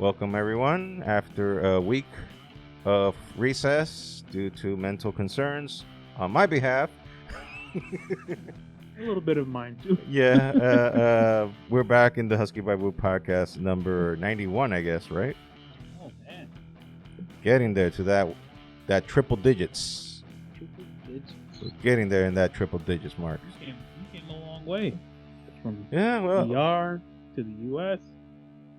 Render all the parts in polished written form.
Welcome, everyone. After a week of recess due to mental concerns on my behalf. A little bit of mine, too. We're back in the Husky Bible podcast number 91, I guess, right? Oh, man. Getting there to that triple digits. Triple digits. We're getting there in that triple digits mark. You came a long way. From DR to the U.S.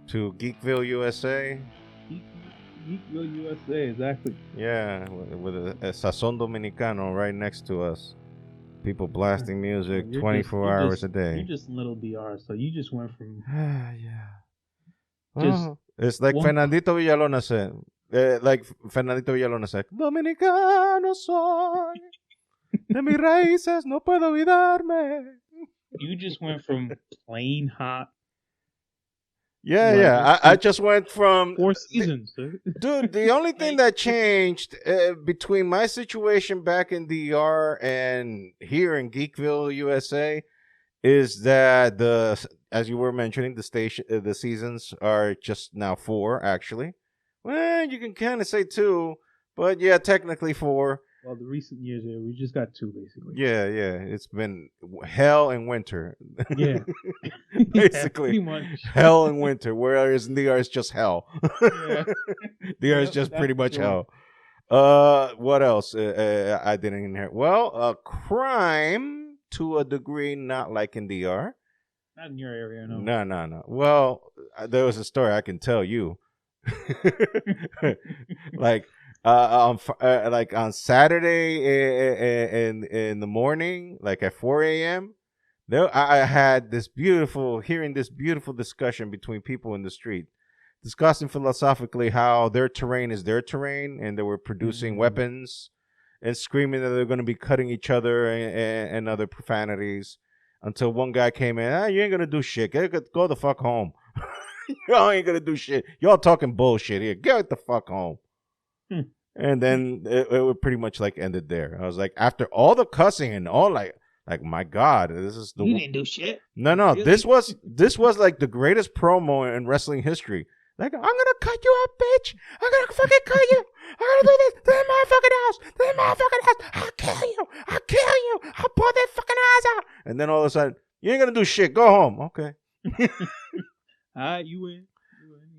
to Geekville, USA. Geekville, USA, exactly. Yeah, with a Sazón Dominicano right next to us. People blasting music 24 hours a day. You're just little DR, so you just went from... It's like Fernandito Villalona said. Dominicano soy. De mis raíces no puedo olvidarme. You just went from plain hot. I just went from 4 seasons. Dude, the only thing that changed between my situation back in DR and here in Geekville, USA, is that as you were mentioning, the seasons are just now 4, actually. Well, you can kind of say 2, but yeah, technically 4. Well, the recent years, we just got 2, basically. Yeah. It's been hell and winter. Yeah. Basically. Pretty much. Hell and winter, whereas in DR it's just hell. Yeah. DR is just pretty much hell. What else I didn't inherit? Well, crime to a degree, not like in DR. Not in your area, no. No. Well, there was a story I can tell you. On Saturday in the morning, like at 4 a.m., I had hearing this beautiful discussion between people in the street, discussing philosophically how their terrain is their terrain, and they were producing weapons and screaming that they're going to be cutting each other and other profanities, until one guy came in, you ain't going to do shit. Go the fuck home. Y'all ain't going to do shit. Y'all talking bullshit here. Get the fuck home. And then it pretty much like ended there. I was like, after all the cussing and all, like my God, this is you didn't do shit. No, really? This was like the greatest promo in wrestling history. Like, I'm gonna cut you up, bitch. I'm gonna fucking cut you. I'm gonna do this to the motherfucking house. I'll kill you. I'll pull that fucking ass out. And then all of a sudden, you ain't gonna do shit. Go home. Okay. You win.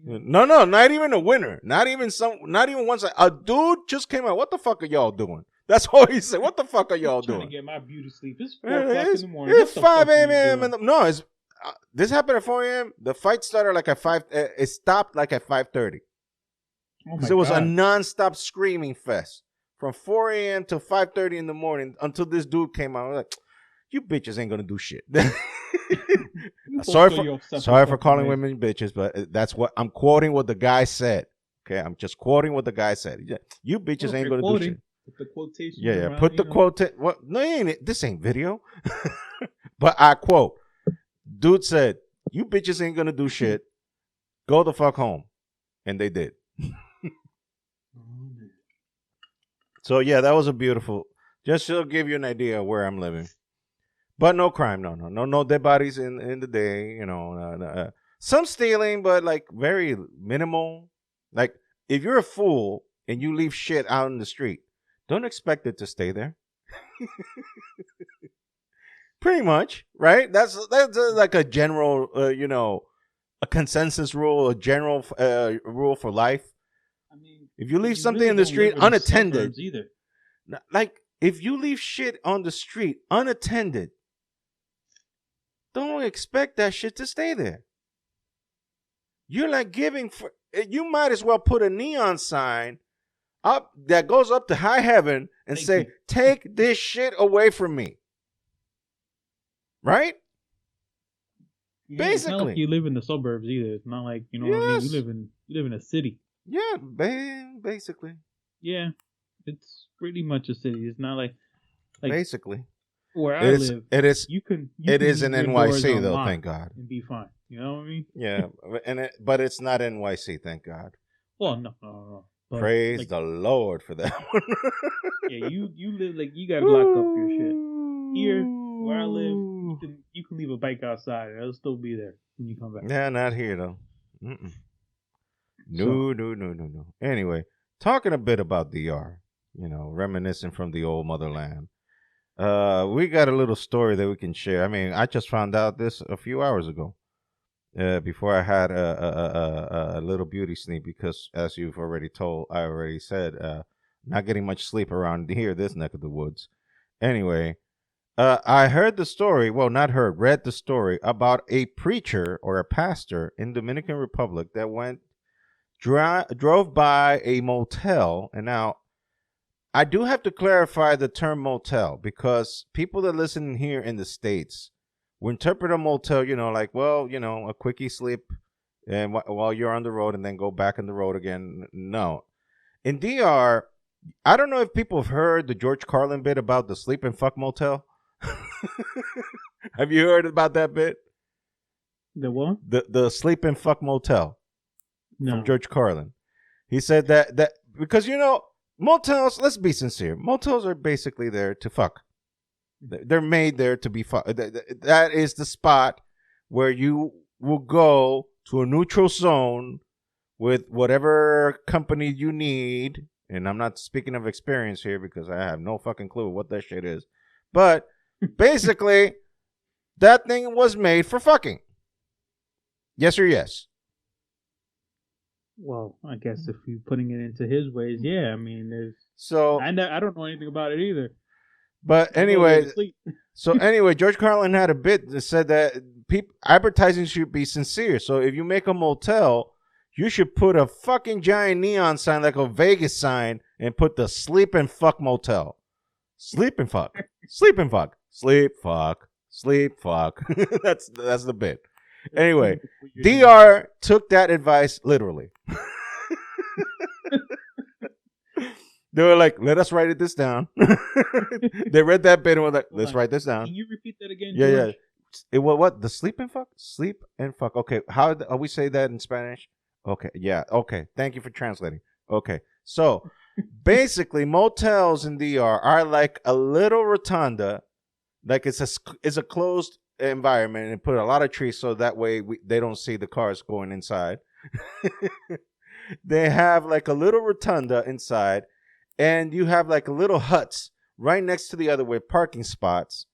No, not even a winner. Not even once. A dude just came out. What the fuck are y'all doing? That's all he said. What the fuck are y'all doing? I'm trying to get my beauty sleep. It's 4 o'clock in the morning. It's 5 a.m. No, this happened at 4 a.m. The fight started like at 5. It stopped like at 5:30. So it was a non-stop screaming fest from 4 a.m. to 5:30 in the morning until this dude came out. I was like, you bitches ain't gonna do shit. Sorry for calling women bitches, but that's what I'm quoting. What the guy said. Okay, I'm just quoting what the guy said. You bitches ain't gonna do shit. Put the quotation. Yeah. Put the quote. What? No, this ain't video. But I quote. Dude said, "You bitches ain't gonna do shit. Go the fuck home," and they did. So yeah, that was a beautiful. Just to give you an idea of where I'm living. But no crime, no dead bodies in the day, some stealing, but like very minimal. Like if you're a fool and you leave shit out in the street, don't expect it to stay there. Pretty much, right? That's like a general, a consensus rule, a general rule for life. I mean, if you leave something in the street unattended, like if you leave shit on the street unattended, don't expect that shit to stay there. You're like you might as well put a neon sign up that goes up to high heaven and say, take this shit away from me. Right? Yeah, basically. It's not like you live in the suburbs either. It's not like, what I mean? You live in a city. Yeah, basically. Yeah. It's pretty much a city. It's not like basically. Where I live, it is. It is in NYC though, thank God, and be fine. You know what I mean? Yeah, but it's not NYC, thank God. Well, no. But praise the Lord for that one. Yeah, you live like you gotta lock up your shit. Here, where I live, you can leave a bike outside and it'll still be there when you come back. Yeah, not here though. No. Anyway, talking a bit about DR, reminiscing from the old motherland. We got a little story that we can share. I mean, I just found out this a few hours ago. Before I had a little beauty sleep because, as I already said, not getting much sleep around here, this neck of the woods. Anyway, I heard the story. Well, not heard, read the story about a preacher or a pastor in Dominican Republic that drove by a motel. And now I do have to clarify the term motel because people that listen here in the States will interpret a motel, a quickie sleep and while you're on the road and then go back on the road again. No. In DR, I don't know if people have heard the George Carlin bit about the sleep and fuck motel. Have you heard about that bit? The what? The sleep and fuck motel. No. From George Carlin. He said that because motels, let's be sincere, motels are basically there to fuck. They're made there to be fuck. That is the spot where you will go to a neutral zone with whatever company you need. And I'm not speaking of experience here because I have no fucking clue what that shit is. But basically, that thing was made for fucking. Yes or yes? Well, I guess if you're putting it into his ways, yeah. I mean, I don't know anything about it either. But anyway, George Carlin had a bit that said that advertising should be sincere. So if you make a motel, you should put a fucking giant neon sign like a Vegas sign and put the sleep and fuck motel. Sleep and fuck. Sleep and fuck. Sleep, fuck. Sleep, fuck. That's the bit. Anyway, DR took that advice literally. They were like, let us write this down. They read that bit and were like, let's write this down. Can you repeat that again, Yeah, George? yeah. What? The sleep and fuck? Sleep and fuck. Okay. How do we say that in Spanish? Okay. Yeah. Okay. Thank you for translating. Okay. So basically, motels in DR are like a little rotunda. Like it's a closed environment and put a lot of trees so that way they don't see the cars going inside. They have like a little rotunda inside. And you have like little huts right next to the other with parking spots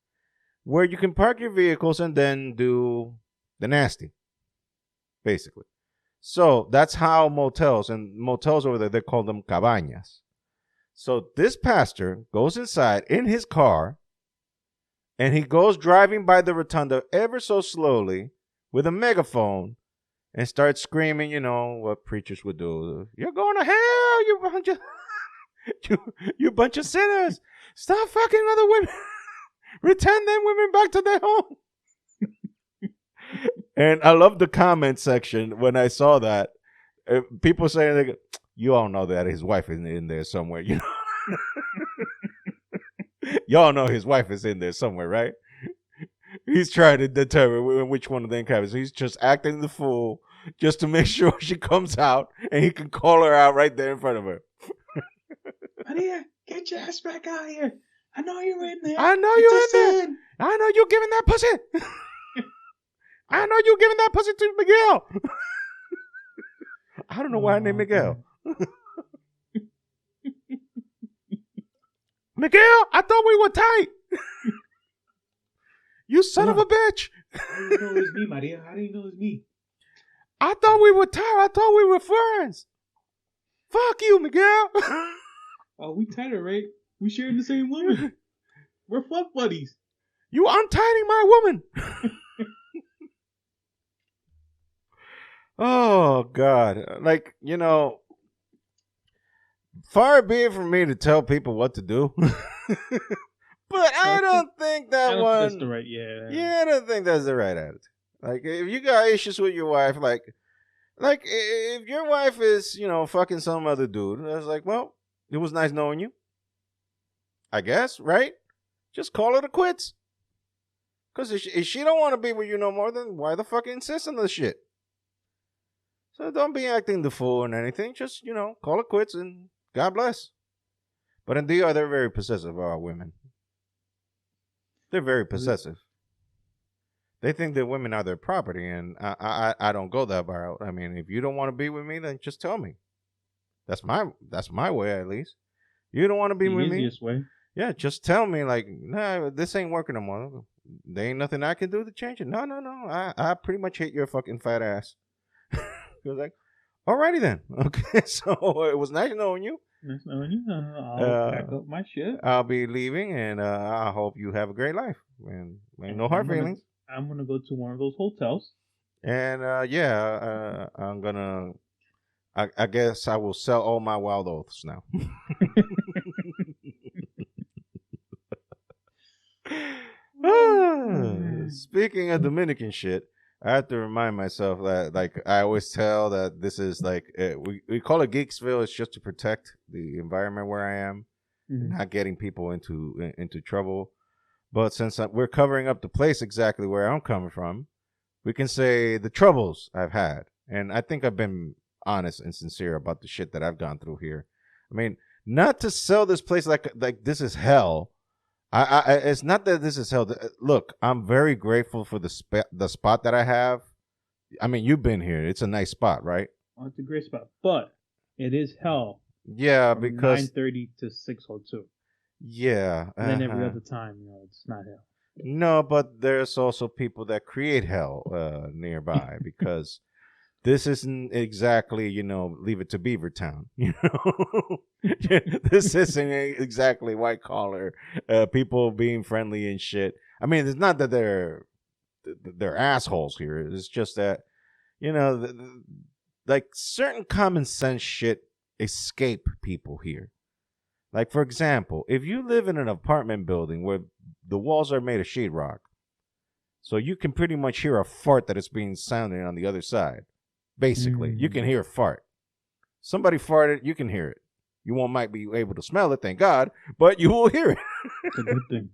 where you can park your vehicles and then do the nasty, basically. So that's how motels over there, they call them cabañas. So this pastor goes inside in his car and he goes driving by the rotunda ever so slowly with a megaphone and starts screaming, what preachers would do. You're going to hell, you bunch of... You bunch of sinners. Stop fucking other women. Return them women back to their home. And I love the comment section when I saw that. People saying, you all know that his wife is in there somewhere. Y'all know his wife is in there somewhere, right? He's trying to determine which one of them cabins. He's just acting the fool just to make sure she comes out and he can call her out right there in front of her. Maria, get your ass back out here. I know you're in there. I know you're in there. I know you're giving that pussy. I know you're giving that pussy to Miguel. I don't know why I named Miguel. Miguel, I thought we were tight. You son of a bitch. How do you know it's me, Maria? How do you know it's me? I thought we were tight. I thought we were friends. Fuck you, Miguel. Oh, we tighter, right? We sharing the same woman. We're fuck buddies. You untightening my woman. Oh, God. Like, far be it from me to tell people what to do. But I don't think that's the right, I don't think that's the right attitude. Like, if you got issues with your wife, like if your wife is, fucking some other dude, it's like, well, it was nice knowing you. I guess, right? Just call it a quits. Because if she don't want to be with you no more, then why the fuck insist on this shit? So don't be acting the fool and anything. Just, call it quits and God bless. But in DR, they're very possessive of our women. They're very possessive. They think that women are their property, and I don't go that route. I mean, if you don't want to be with me, then just tell me. That's my way, at least. You don't want to be The with me? easiest way. Yeah, just tell me, like, nah, this ain't working no more. There ain't nothing I can do to change it. No. I pretty much hate your fucking fat ass. He was like, alrighty then. Okay, so it was nice knowing you. Nice knowing you. I'll pack up my shit. I'll be leaving, and I hope you have a great life. And ain't no hard feelings. I'm gonna go to one of those hotels. And I'm gonna. I guess I will sell all my wild oaths now. Speaking of Dominican shit, I have to remind myself that, like, I always tell that this is like we call it Geeksville. It's just to protect the environment where I am, not getting people into trouble. But since we're covering up the place exactly where I'm coming from, we can say the troubles I've had, and I think I've been honest and sincere about the shit that I've gone through here. I mean, not to sell this place like this is hell. It's not that this is hell. Look, I'm very grateful for the spot that I have. I mean, you've been here. It's a nice spot, right? Oh, it's a great spot, but it is hell. Yeah, because 9:30 to 6:02. Yeah. And then every other time, it's not hell. No, but there's also people that create hell nearby because this isn't exactly, Leave It to Beaver Town. This isn't exactly white collar people being friendly and shit. I mean, it's not that they're assholes here. It's just that, like certain common sense shit escape people here. Like, for example, if you live in an apartment building where the walls are made of sheetrock, so you can pretty much hear a fart that is being sounded on the other side. Basically, you can hear a fart. Somebody farted, you can hear it. You might be able to smell it, thank God, but you will hear it. It's a good thing.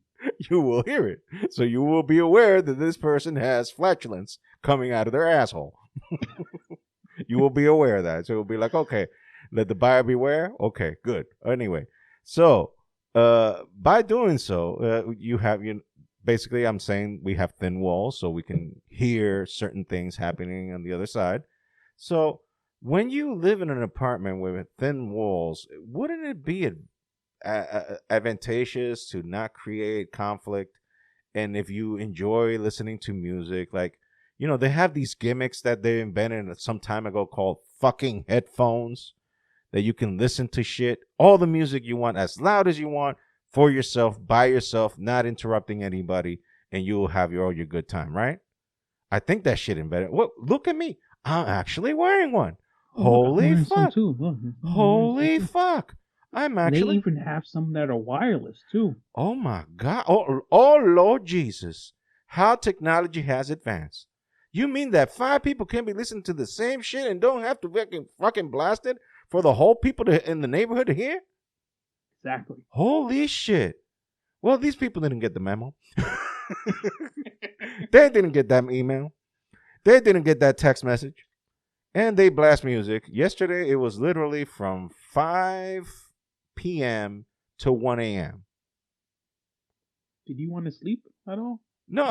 You will hear it. So you will be aware that this person has flatulence coming out of their asshole. You will be aware of that. So it'll be like, okay, let the buyer beware. Okay, good. Anyway, so by doing so, basically I'm saying we have thin walls so we can hear certain things happening on the other side. So when you live in an apartment with thin walls, wouldn't it be advantageous to not create conflict? And if you enjoy listening to music, like, they have these gimmicks that they invented some time ago called fucking headphones that you can listen to shit, all the music you want, as loud as you want, for yourself, by yourself, not interrupting anybody, and you will have all your good time, right? I think that shit invented. Well, look at me. I'm actually wearing one. Holy fuck. Holy fuck. I'm actually. They even have some that are wireless, too. Oh, my God. Oh, Lord Jesus. How technology has advanced. You mean that 5 people can be listening to the same shit and don't have to fucking blast it for the whole people in the neighborhood to hear? Exactly. Holy shit. Well, these people didn't get the memo. They didn't get that email. They didn't get that text message. And they blast music. Yesterday, it was literally from 5 p.m. to 1 a.m. Did you want to sleep at all? No,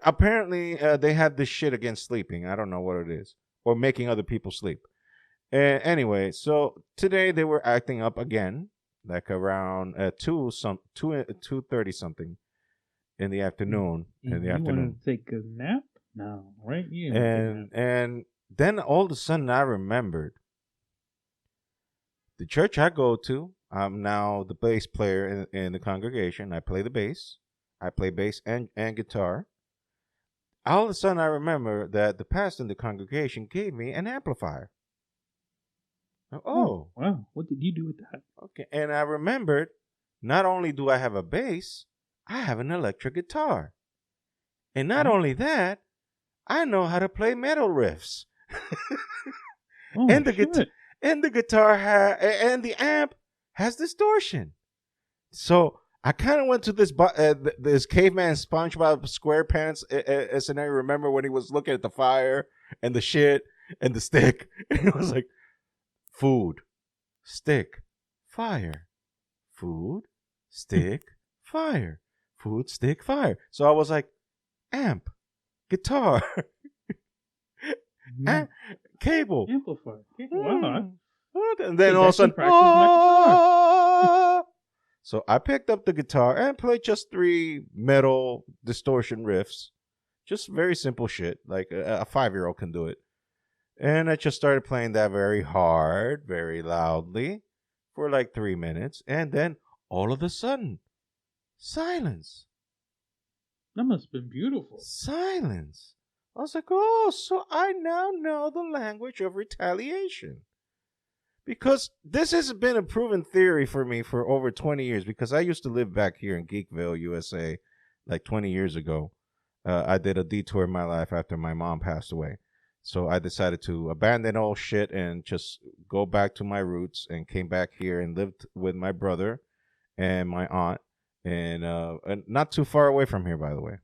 apparently they had this shit against sleeping. I don't know what it is. Or making other people sleep. Anyway, so today they were acting up again, like around 2:30 something in the afternoon. You want to take a nap? No, right? And then all of a sudden I remembered the church I go to. I'm now the bass player in the congregation. I play the bass. I play bass and guitar. All of a sudden I remember that the pastor in the congregation gave me an amplifier. Oh, wow. What did you do with that? Okay. And I remembered, not only do I have a bass, I have an electric guitar. And not only that, I know how to play metal riffs. And the guitar and the amp has distortion. So I kind of went to this caveman SpongeBob SquarePants scenario. Remember when he was looking at the fire and the shit and the stick? And it was like, food, stick, fire. Food, stick, fire. Food, stick, fire. So I was like, amp, guitar, Mm. cable. Amplifier. Okay. Wow. And then So all of a that's some sudden, practice with my guitar. "Ah!" So I picked up the guitar and played just 3 metal distortion riffs. Just very simple shit. Like a 5-year-old can do it. And I just started playing that very hard, very loudly for like 3 minutes. And then all of a sudden, silence. That must have been beautiful. Silence. I was like, oh, so I now know the language of retaliation. Because this has been a proven theory for me for over 20 years. Because I used to live back here in Geekville, USA, like 20 years ago. I did a detour in my life after my mom passed away. So I decided to abandon all shit and just go back to my roots and came back here and lived with my brother and my aunt. And not too far away from here, by the way.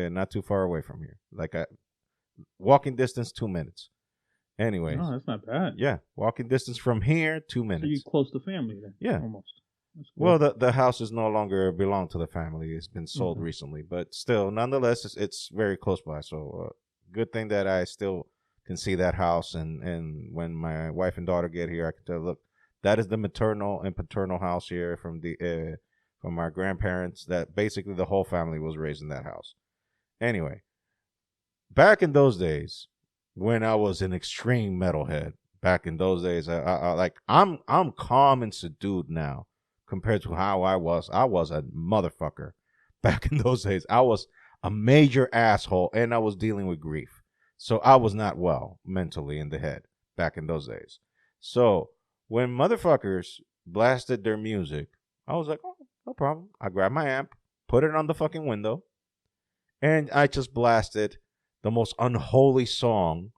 Not too far away from here. Like a walking distance, 2 minutes. Anyways. No, that's not bad. Yeah, walking distance from here, 2 minutes. So you're close to family then. Yeah. Almost. That's cool. Well, the house is no longer belong to the family. It's been sold recently, but still, nonetheless, it's very close by. So, good thing that I still can see that house, and when my wife and daughter get here, I can tell, look, that is the maternal and paternal house here from our grandparents. That basically the whole family was raised in that house. Anyway, back in those days, when I was an extreme metalhead, back in those days, I'm calm and subdued now. Compared to how I was a motherfucker back in those days. I was a major asshole, and I was dealing with grief. So I was not well mentally in the head back in those days. So when motherfuckers blasted their music, I was like, oh, no problem. I grabbed my amp, put it on the fucking window, and I just blasted the most unholy song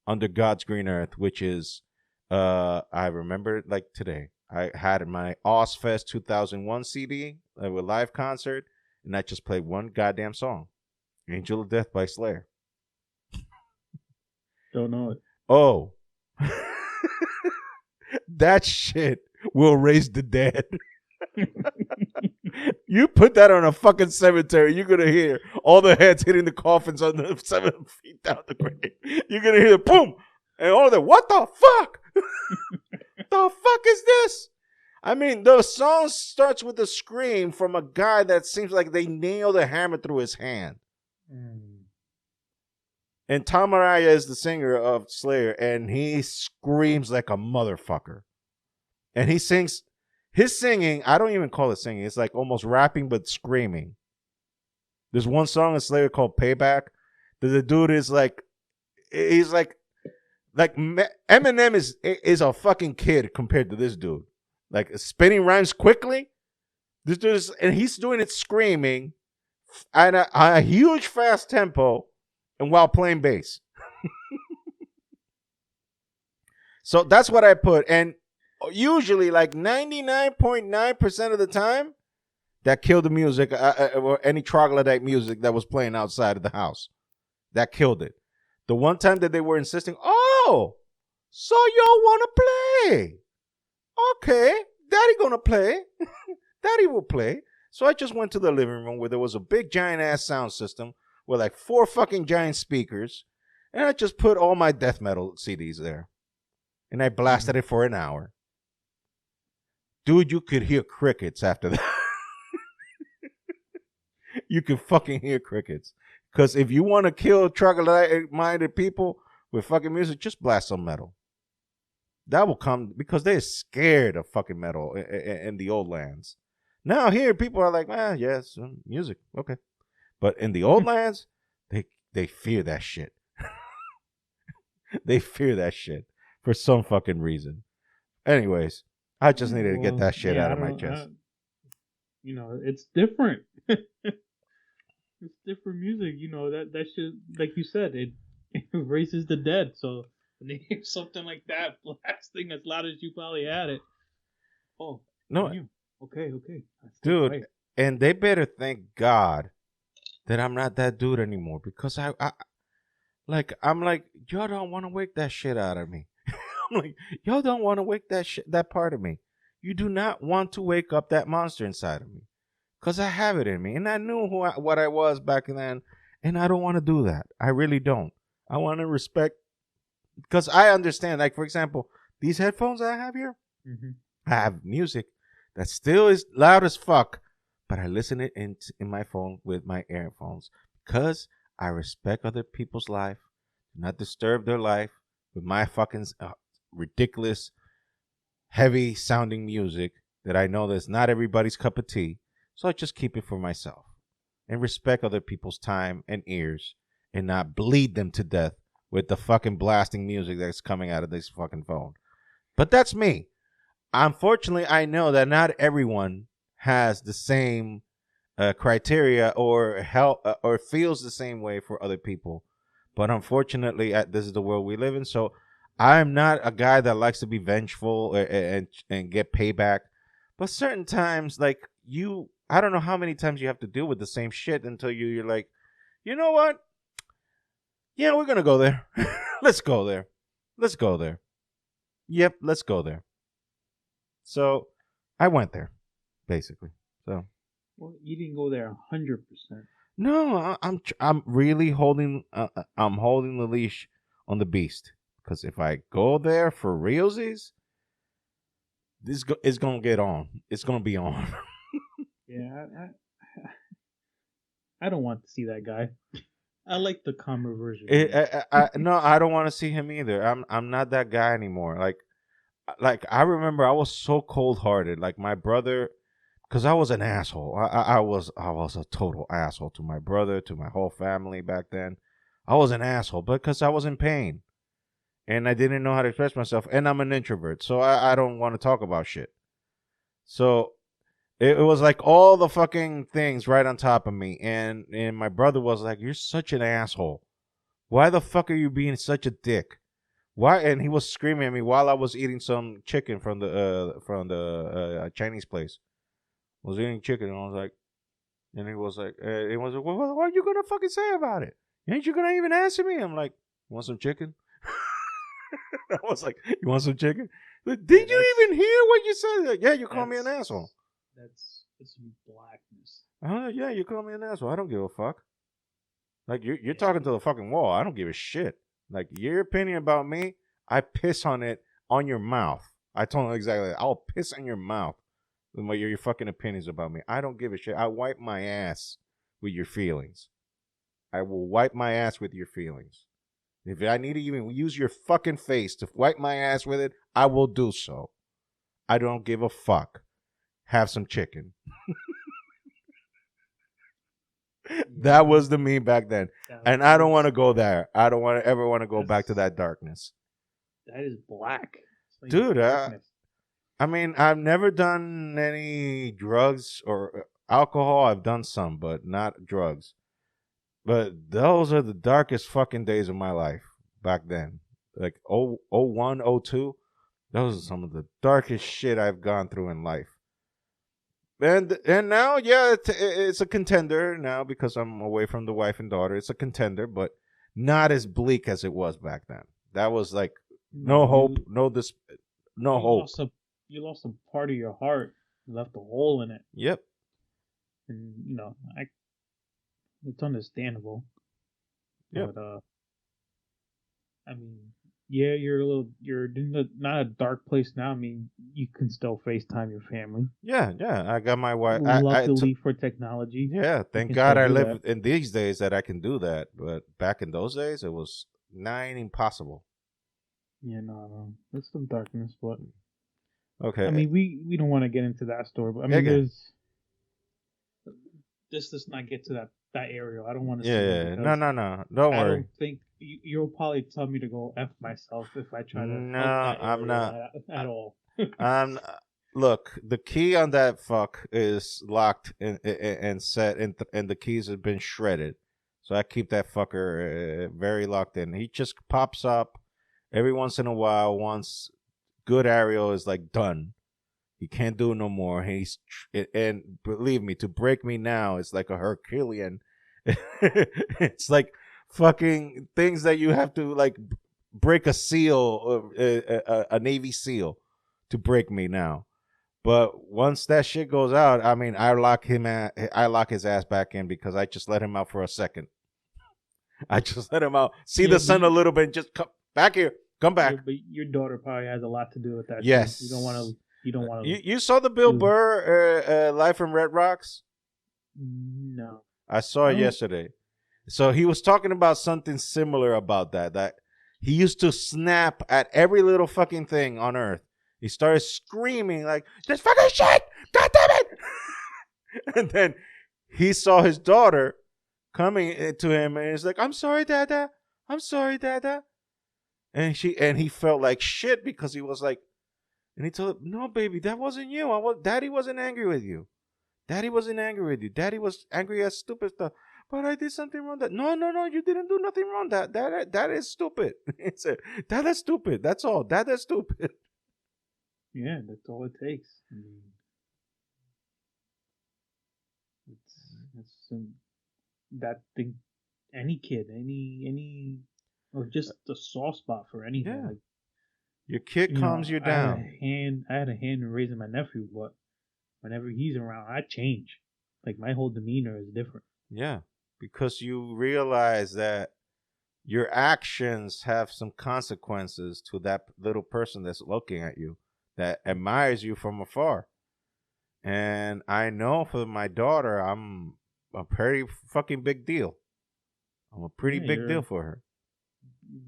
under God's green earth, which is, I remember it like today. I had my Ozfest 2001 CD with live concert, and I just played one goddamn song, "Angel of Death" by Slayer. Don't know it. Oh, that shit will raise the dead. You put that on a fucking cemetery, you're gonna hear all the heads hitting the coffins on the 7 feet down the grave. You're gonna hear boom, and all the what the fuck. The fuck is this? I mean, the song starts with a scream from a guy that seems like they nailed a hammer through his hand. And Tom Araya is the singer of Slayer, and he screams like a motherfucker. And he sings, his singing, I don't even call it singing, it's like almost rapping but screaming. There's one song in Slayer called Payback. The dude is like, he's like Eminem is a fucking kid compared to this dude. Like spinning rhymes quickly. This dude is, and he's doing it screaming at a huge fast tempo and while playing bass. So that's what I put. And usually like 99.9% of the time, that killed the music or any troglodyte music that was playing outside of the house. That killed it. The one time that they were insisting, oh, so y'all want to play. Okay, Daddy gonna play. Daddy will play. So I just went to the living room where there was a big giant ass sound system with like 4 fucking giant speakers. And I just put all my death metal CDs there. And I blasted it for an hour. Dude, you could hear crickets after that. You could fucking hear crickets. Because if you want to kill troglodyte-minded people with fucking music, just blast some metal. That will come because they're scared of fucking metal in the old lands. Now here, people are like, yes, music, okay. But in the old lands, they fear that shit. They fear that shit for some fucking reason. Anyways, I just needed to get that shit out of my chest. It's different. It's different music. That shit, like you said, it raises the dead. So when they hear something like that blasting as loud as you probably had it. Oh, no. Okay. Dude, right. And they better thank God that I'm not that dude anymore, because I'm like, y'all don't want to wake that shit out of me. I'm like, y'all don't want to wake that part of me. You do not want to wake up that monster inside of me, because I have it in me, and I knew what I was back then, And I don't want to do that. I really don't. I want to respect, because I understand. Like, for example, these headphones I have here, Mm-hmm. I have music that still is loud as fuck, but I listen it in my phone with my earphones because I respect other people's life, do not disturb their life with my fucking ridiculous, heavy sounding music that I know that's not everybody's cup of tea. So I just keep it for myself and respect other people's time and ears and not bleed them to death with the fucking blasting music that's coming out of this fucking phone. But that's me. Unfortunately, I know that not everyone has the same criteria or or feels the same way for other people. But unfortunately, this is the world we live in. So I'm not a guy that likes to be vengeful and get payback. But certain times, like I don't know how many times you have to deal with the same shit until you're like, you know what? Yeah, we're gonna go there. Let's go there. Let's go there. Yep, let's go there. So I went there, basically. So Well, you didn't go there 100%. no, I'm really holding I'm holding the leash on the beast, because if I go there for realsies, it's gonna get on. It's gonna be on. Yeah, I don't want to see that guy. I like the calmer version. No, I don't want to see him either. I'm not that guy anymore. Like I remember I was so cold hearted. Like my brother, because I was an asshole. I was a total asshole to my brother, to my whole family back then. I was an asshole because I was in pain and I didn't know how to express myself. And I'm an introvert, so I don't want to talk about shit. So it was like all the fucking things right on top of me, and my brother was like, "You're such an asshole. Why the fuck are you being such a dick? Why?" And he was screaming at me while I was eating some chicken from the Chinese place. I was eating chicken, and I was like, and he was like, well, what are you gonna fucking say about it? Ain't you gonna even answer me? I'm like, you want some chicken? I was like, you want some chicken? Like, did you even hear what you said? Like, yeah, you call me an asshole. That's blackness. Yeah, you call me an asshole. I don't give a fuck. Like you're talking to the fucking wall. I don't give a shit. Like your opinion about me, I piss on it on your mouth. I told him exactly that. I'll piss on your mouth with your fucking opinions about me. I don't give a shit. I wipe my ass with your feelings. I will wipe my ass with your feelings. If I need to even use your fucking face to wipe my ass with it, I will do so. I don't give a fuck. Have some chicken. That was the me back then. And I don't want to go there. I don't ever want to go back to that darkness. That is black. Like dude, I mean, I've never done any drugs or alcohol. I've done some, but not drugs. But those are the darkest fucking days of my life back then. Like 01, 02. Those are some of the darkest shit I've gone through in life. And now, yeah, it's a contender now because I'm away from the wife and daughter. It's a contender, but not as bleak as it was back then. That was like no hope, no hope. You lost a part of your heart. You left a hole in it. Yep. And it's understandable. Yep. But I mean, yeah, you're in not a dark place now. I mean, you can still FaceTime your family. Yeah. I got my wife. Luckily for technology. Yeah, thank God I live in these days that I can do that. But back in those days, it was nigh impossible. Yeah, no, it's some darkness, but okay. I mean, we don't want to get into that story, but I mean, let's not get to that area. I don't want to. Yeah. No. Don't worry. I don't think you'll probably tell me to go F myself if I try to. No, I'm not at all. Look, the key on that fuck is locked and set, and the keys have been shredded. So I keep that fucker very locked in. He just pops up every once in a while. Once good Ariel is like done, he can't do no more. And believe me, to break me now is like a Herculean. It's like fucking things that you have to like break a seal, a Navy SEAL, to break me now. But once that shit goes out, I mean, I lock his ass back in because I just let him out for a second. I just let him out, see Yeah, the sun a little bit, and just come back here. Come back. But your daughter probably has a lot to do with that. Yes. Too. You don't want to. You don't want to. You saw the Bill Burr Live from Red Rocks? No. I saw it yesterday. So he was talking about something similar about that. That he used to snap at every little fucking thing on Earth. He started screaming like, "This fucking shit! God damn it!" And then he saw his daughter coming to him, and he's like, "I'm sorry, Dada. I'm sorry, Dada." And he felt like shit because he was like, and he told him, "No, baby, that wasn't you. Daddy wasn't angry with you. Daddy wasn't angry with you. Daddy was angry at stupid stuff. But I did something wrong. No, you didn't do nothing wrong. That is stupid." He said, "That is stupid. That's all. That is stupid." Yeah, that's all it takes. I mean, it's that thing. Any kid, any, or just a soft spot for anything. Yeah. Like, your kid calms you down. I had a hand in raising my nephew, but whenever he's around, I change. Like, my whole demeanor is different. Yeah, because you realize that your actions have some consequences to that little person that's looking at you, that admires you from afar. And I know for my daughter, I'm a pretty fucking big deal. I'm a pretty big deal for her.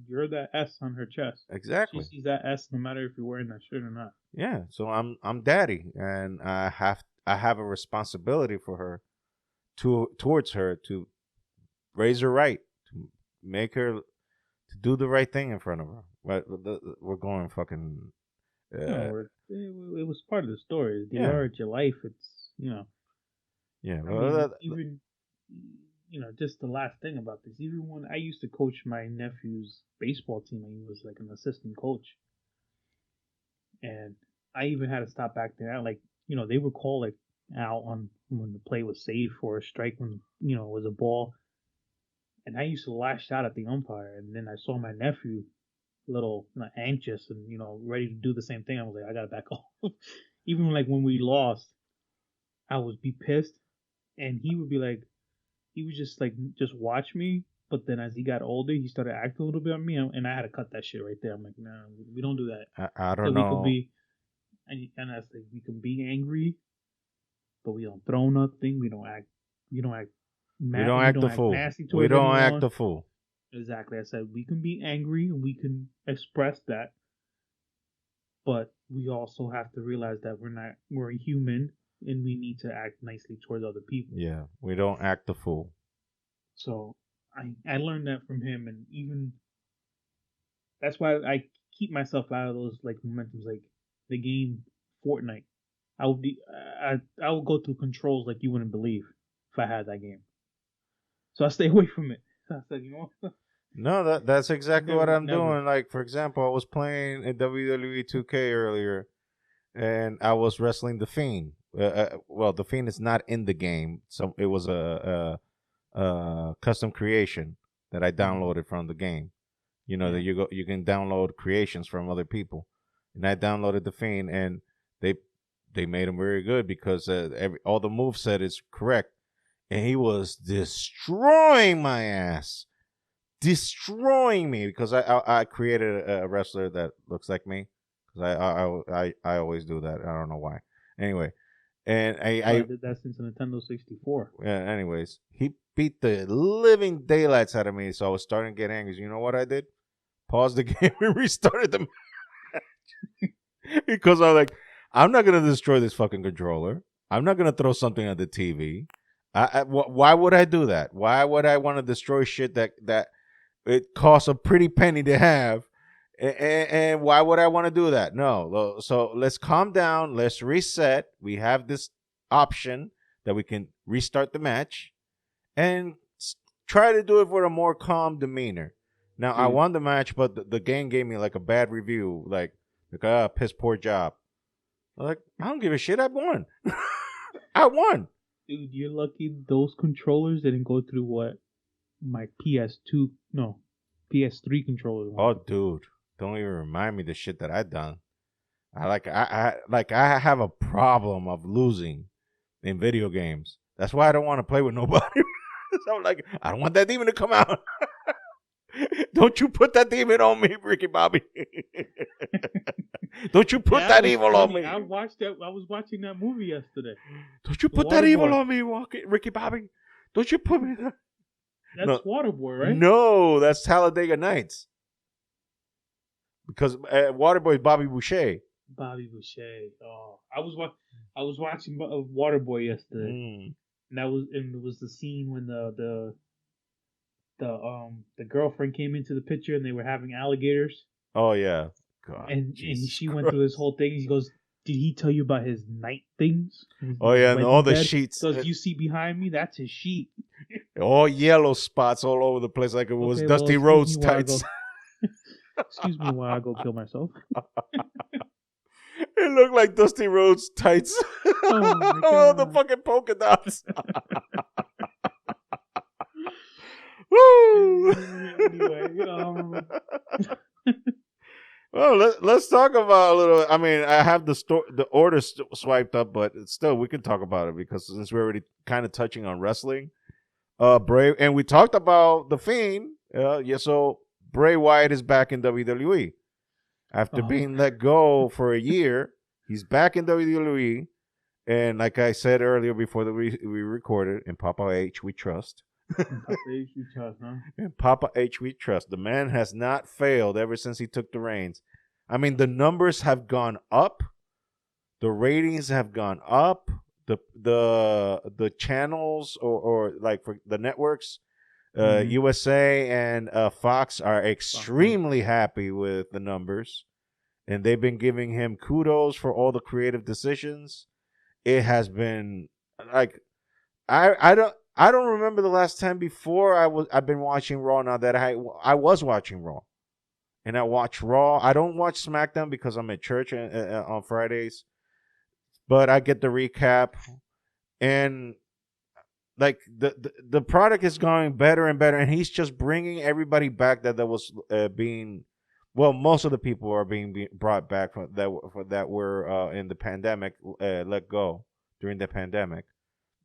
You're that S on her chest. Exactly. She sees that S no matter if you're wearing that shirt or not. Yeah, so I'm daddy, and I have a responsibility for her, towards her, to raise her right, to make her to do the right thing in front of her. But we're going fucking. No, it was part of the story. They are at your life. It's Yeah. Even just the last thing about this. Even when I used to coach my nephew's baseball team, and he was like an assistant coach, and I even had to stop back there. They would call like out on when the play was safe or a strike when it was a ball, and I used to lash out at the umpire. And then I saw my nephew a little anxious and ready to do the same thing. I was like, I gotta back off. Even like when we lost, I would be pissed, and he would be like, he would just watch me. But then as he got older, he started acting a little bit on me, and I had to cut that shit right there. I'm like, nah, we don't do that. I don't know. We could be, and I said, we can be angry, but we don't throw nothing. We don't act the fool. We don't act the fool. Exactly. I said we can be angry and we can express that, but we also have to realize that we're human and we need to act nicely towards other people. Yeah, we don't act the fool. So I learned that from him, and even that's why I keep myself out of those like momentums, like the game Fortnite. I would go through controls like you wouldn't believe if I had that game. So I stay away from it. I said, you know what? No, that's exactly what I'm doing. Like, for example, I was playing in WWE 2K earlier, and I was wrestling The Fiend. Well, The Fiend is not in the game, so it was a custom creation that I downloaded from the game. That you can download creations from other people, and I downloaded The Fiend, and they made him very good because all the moveset is correct, and he was destroying my ass. Destroying me because I created a wrestler that looks like me, because I always do that. I don't know why. Anyway, and I did that since Nintendo 64. Yeah. Anyways, he beat the living daylights out of me, so I was starting to get angry. You know what I did? Paused the game and restarted the match because I was like, I'm not gonna destroy this fucking controller. I'm not gonna throw something at the TV. Why would I do that? Why would I want to destroy shit that it costs a pretty penny to have, and why would I want to do that? No. So let's calm down. Let's reset. We have this option that we can restart the match and try to do it with a more calm demeanor. Now, I won the match, but the game gave me like a bad review, like piss poor job. I'm like, I don't give a shit. I won. I won. Dude, you're lucky those controllers didn't go through what my PS3 controller went. Oh, dude, don't even remind me the shit that I done. I have a problem of losing in video games. That's why I don't want to play with nobody. So I'm like, I don't want that demon to come out. Don't you put that demon on me, Ricky Bobby. Don't you put that was evil on funny. me. I was watching that movie yesterday. Don't you The put that evil Waterboy. on me, Ricky Bobby. Don't you put me there. That's Waterboy, right? No, that's Talladega Nights. Because Waterboy is Bobby Boucher. Bobby Boucher. Oh, I was watching Waterboy yesterday, and it was the scene when the girlfriend came into the picture and they were having alligators. Oh yeah, God. And she went through this whole thing. He goes, "Did he tell you about his night things?" Oh yeah, and all the sheets. So you see behind me, that's his sheet. All yellow spots all over the place, like it was Dusty Rhodes tights. Excuse me while I go kill myself. It looked like Dusty Rhodes tights. Oh, the fucking polka dots. Woo! Anyway, well, let's talk about a little. I mean, I have the order swiped up, but still, we can talk about it because since we're already kind of touching on wrestling, Bray, and we talked about the Fiend. So Bray Wyatt is back in WWE after being let go for a year. He's back in WWE, and like I said earlier before we recorded, in Papa H we trust. And Papa H we trust. The man has not failed ever since he took the reins. I mean, the numbers have gone up, the ratings have gone up, the channels or like for the networks, USA and Fox are extremely happy with the numbers, and they've been giving him kudos for all the creative decisions. It has been like I don't remember the last time before I've been watching Raw now that I was watching Raw. And I watch Raw. I don't watch SmackDown because I'm at church on Fridays. But I get the recap, and like the product is going better and better, and he's just bringing everybody back that was being, well, most of the people are being brought back that were in the pandemic, let go during the pandemic.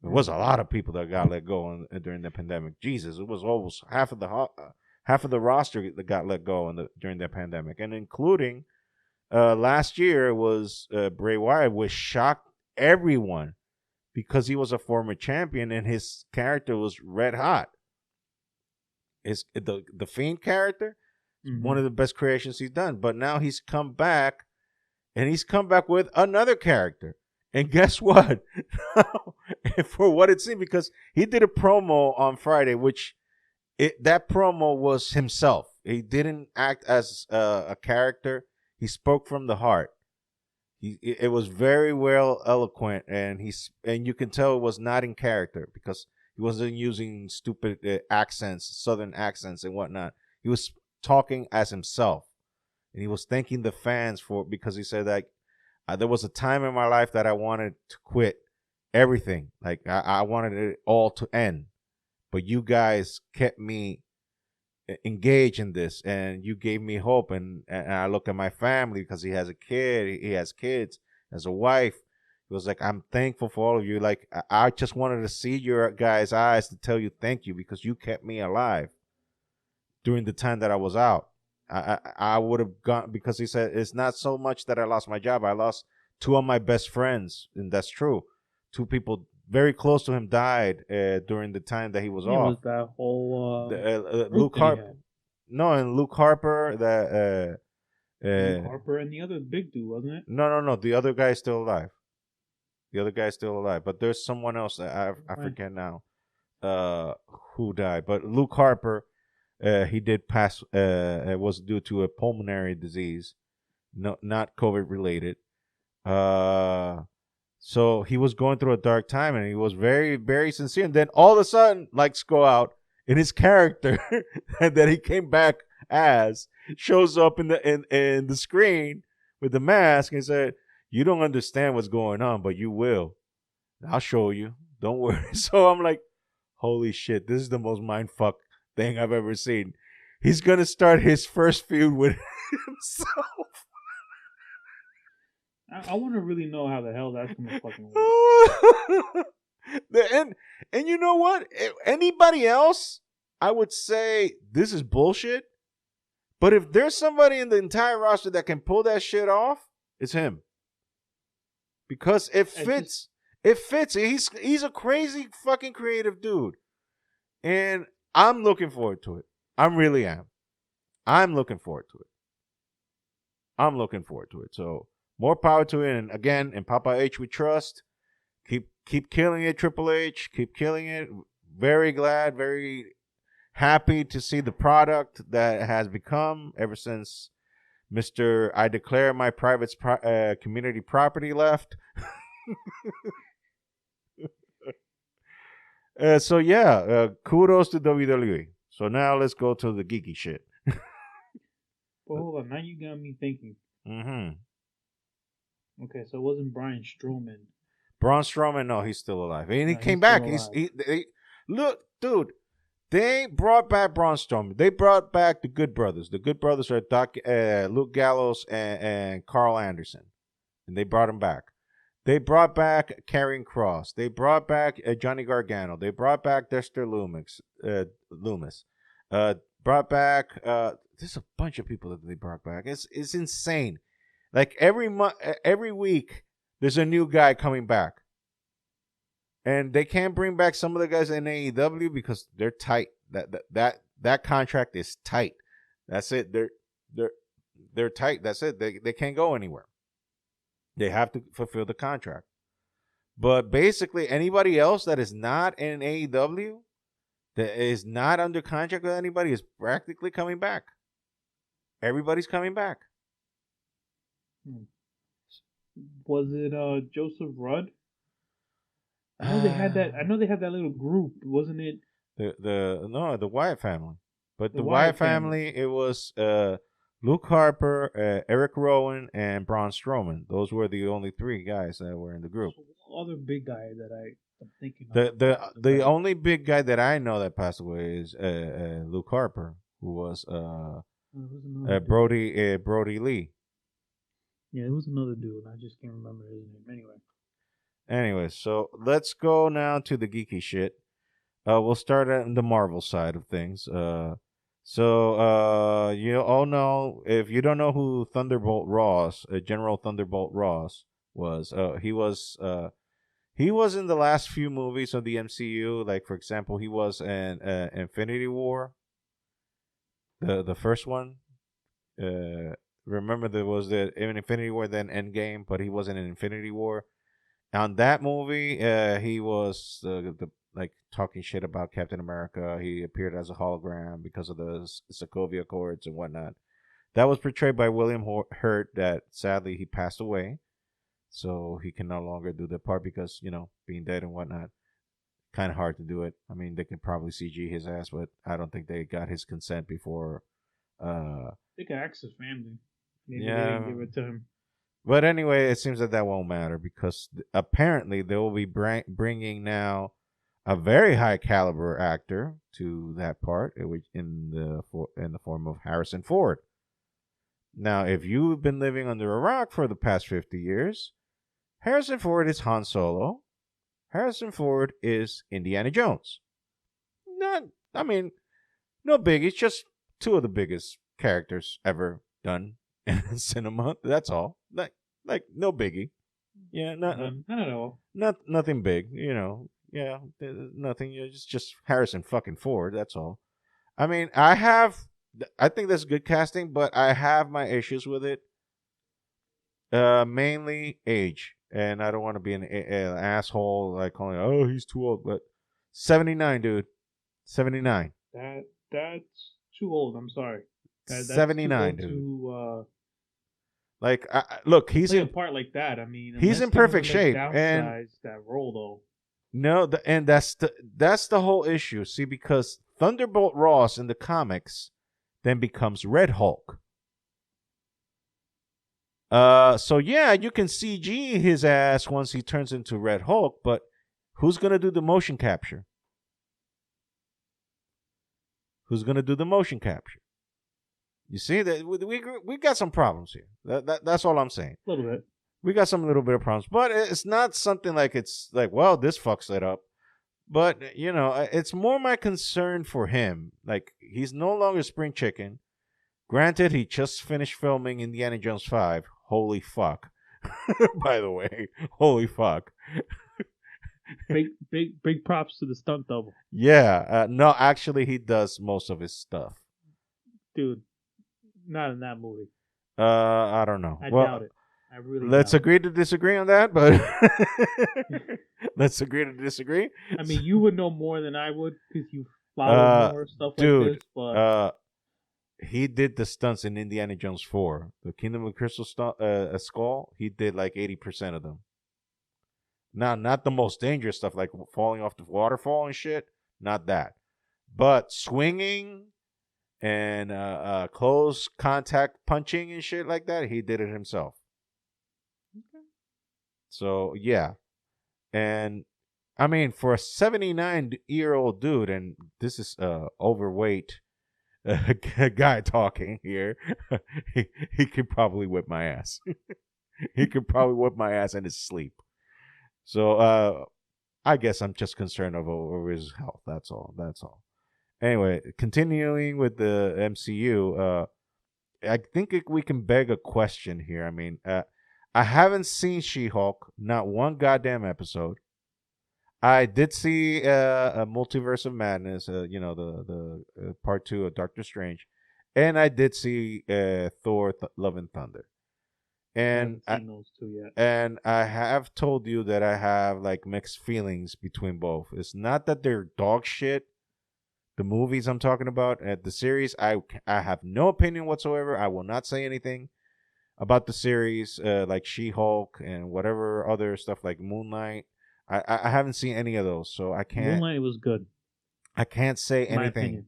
There was a lot of people that got let go during the pandemic. Jesus, it was almost half of the roster that got let go during the pandemic, and including last year was Bray Wyatt, which shocked everyone because he was a former champion and his character was red hot. The Fiend character is one of the best creations he's done, but now he's come back, and he's come back with another character. And guess what? For what it seemed, because he did a promo on Friday, which that promo was himself. He didn't act as a character. He spoke from the heart. It was very well eloquent, and you can tell it was not in character because he wasn't using stupid accents, southern accents and whatnot. He was talking as himself, and he was thanking the fans because he said that there was a time in my life that I wanted to quit everything. Like I wanted it all to end, but you guys kept me engaged in this, and you gave me hope. And I look at my family because he has a kid, he has kids, has a wife. He was like, I'm thankful for all of you. Like I just wanted to see your guys' eyes to tell you thank you because you kept me alive during the time that I was out. I would have gone, because he said it's not so much that I lost my job. I lost two of my best friends, and that's true. Two people very close to him died during the time that he was off. Was that whole Luke Harper? No, and Luke Harper. Luke Harper and the other big dude, wasn't it? No. The other guy's still alive. But there's someone else that I forget now who died. But Luke Harper. He did pass. It was due to a pulmonary disease, not COVID related. So he was going through a dark time, and he was very, very sincere. And then all of a sudden, lights go out, and his character that he came back as shows up in the screen with the mask and said, "You don't understand what's going on, but you will. I'll show you. Don't worry." So I'm like, "Holy shit! This is the most mindfuck thing I've ever seen." He's gonna start his first feud with himself. I want to really know how the hell that's gonna fucking work. And you know what? Anybody else I would say this is bullshit. But if there's somebody in the entire roster that can pull that shit off, it's him. Because it fits. It fits. He's a crazy fucking creative dude. And I'm looking forward to it. I really am. I'm looking forward to it. So more power to it. And again, in Papa H we trust. Keep killing it, Triple H. Keep killing it. Very glad, very happy to see the product that it has become ever since Mr. I declare my private community property left. So yeah, kudos to WWE. So now let's go to the geeky shit. Well, hold on. Now you got me thinking. Mm-hmm. Okay, so it wasn't Braun Strowman. Braun Strowman, no, he's still alive. And he came back. Look, dude, they brought back Braun Strowman. They brought back the Good Brothers. The Good Brothers are Luke Gallows and Carl Anderson. And they brought him back. They brought back Karrion Kross. They brought back Johnny Gargano. They brought back Dexter Loomis. Brought back. There's a bunch of people that they brought back. It's insane. Like every week, there's a new guy coming back, and they can't bring back some of the guys in AEW because they're tight. That contract is tight. That's it. They're tight. That's it. They can't go anywhere. They have to fulfill the contract. But basically, anybody else that is not in AEW, that is not under contract with anybody, is practically coming back. Everybody's coming back. Was it Joseph Rudd? I know they had that. I know they had that little group, wasn't it? The Wyatt family. But the Wyatt family, it was Luke Harper, Eric Rowan, and Braun Strowman. Those were the only three guys that were in the group. So other big guy that I'm thinking of. The only big guy that I know that passed away is Luke Harper, who was Brody Lee. Yeah, it was another dude. I just can't remember his name. Anyway, so let's go now to the geeky shit. We'll start on the Marvel side of things. So you all know, if you don't know who Thunderbolt Ross, General Thunderbolt Ross was, he was in the last few movies of the MCU. Like, for example, he was in Infinity War, the first one. Remember, there was the Infinity War, then Endgame, but he wasn't in Infinity War. On that movie, he was like talking shit about Captain America. He appeared as a hologram because of the Sokovia Accords and whatnot. That was portrayed by William Hurt. That sadly he passed away, so he can no longer do the part because, you know, being dead and whatnot. Kind of hard to do it. I mean, they could probably CG his ass, but I don't think they got his consent before. They could ask his family. Maybe they didn't give it to him. But anyway, it seems that won't matter because apparently they will be bringing now a very high caliber actor to that part, in the form of Harrison Ford. Now, if you've been living under a rock for the past 50 years, Harrison Ford is Han Solo. Harrison Ford is Indiana Jones. No big. It's just two of the biggest characters ever done in cinema. That's all. Like no biggie. Yeah, not at all. Nothing big. You know. Yeah, nothing. It's just Harrison fucking Ford. That's all. I mean, I think that's good casting, but I have my issues with it. Mainly age, and I don't want to be an asshole like calling, oh, he's too old. But 79, dude, 79. That's too old. I'm sorry. That's 79, dude. Like, look, he's in a part like that. I mean, he's in perfect shape, and that role though. No, and that's the whole issue. See, because Thunderbolt Ross in the comics then becomes Red Hulk. So yeah, you can CG his ass once he turns into Red Hulk, but who's gonna do the motion capture? Who's gonna do the motion capture? You see that we got some problems here. That's all I'm saying. A little bit. We got some little bit of problems, but it's not something like it's like, well, this fucks it up. But it's more my concern for him. Like he's no longer spring chicken. Granted, he just finished filming Indiana Jones 5. Holy fuck! By the way, holy fuck! Big props to the stunt double, Yeah, no, actually, he does most of his stuff. dude. Not in that movie. I don't know. I Well, doubt it. I really let's doubt agree to disagree on that, but let's agree to disagree. it. I mean, you would know more than I would because you follow more stuff dude, like this. But he did the stunts in Indiana Jones 4, the Kingdom of Crystal Skull. He did like 80% of them. Now, not the most dangerous stuff like falling off the waterfall and shit. Not that, but swinging and close contact punching and shit like that, he did it himself. okay. So yeah, and I mean for a 79-year-old dude, and this is overweight guy talking here, he could probably whip my ass. He could probably whip my ass in his sleep. So I guess I'm just concerned over his health. That's all. That's all. Anyway, continuing with the MCU, I think we can beg a question here. I mean, I haven't seen She-Hulk, not one goddamn episode. I did see a Multiverse of Madness, the part 2 of Doctor Strange, and I did see Thor: Love and Thunder. And I haven't seen those two yet. And I have told you that I have like mixed feelings between both. It's not that they're dog shit. The movies I'm talking about, the series, I have no opinion whatsoever. I will not say anything about the series, like She-Hulk and whatever other stuff like Moonlight. I haven't seen any of those, so I can't. Moonlight was good. I can't say In my anything. opinion.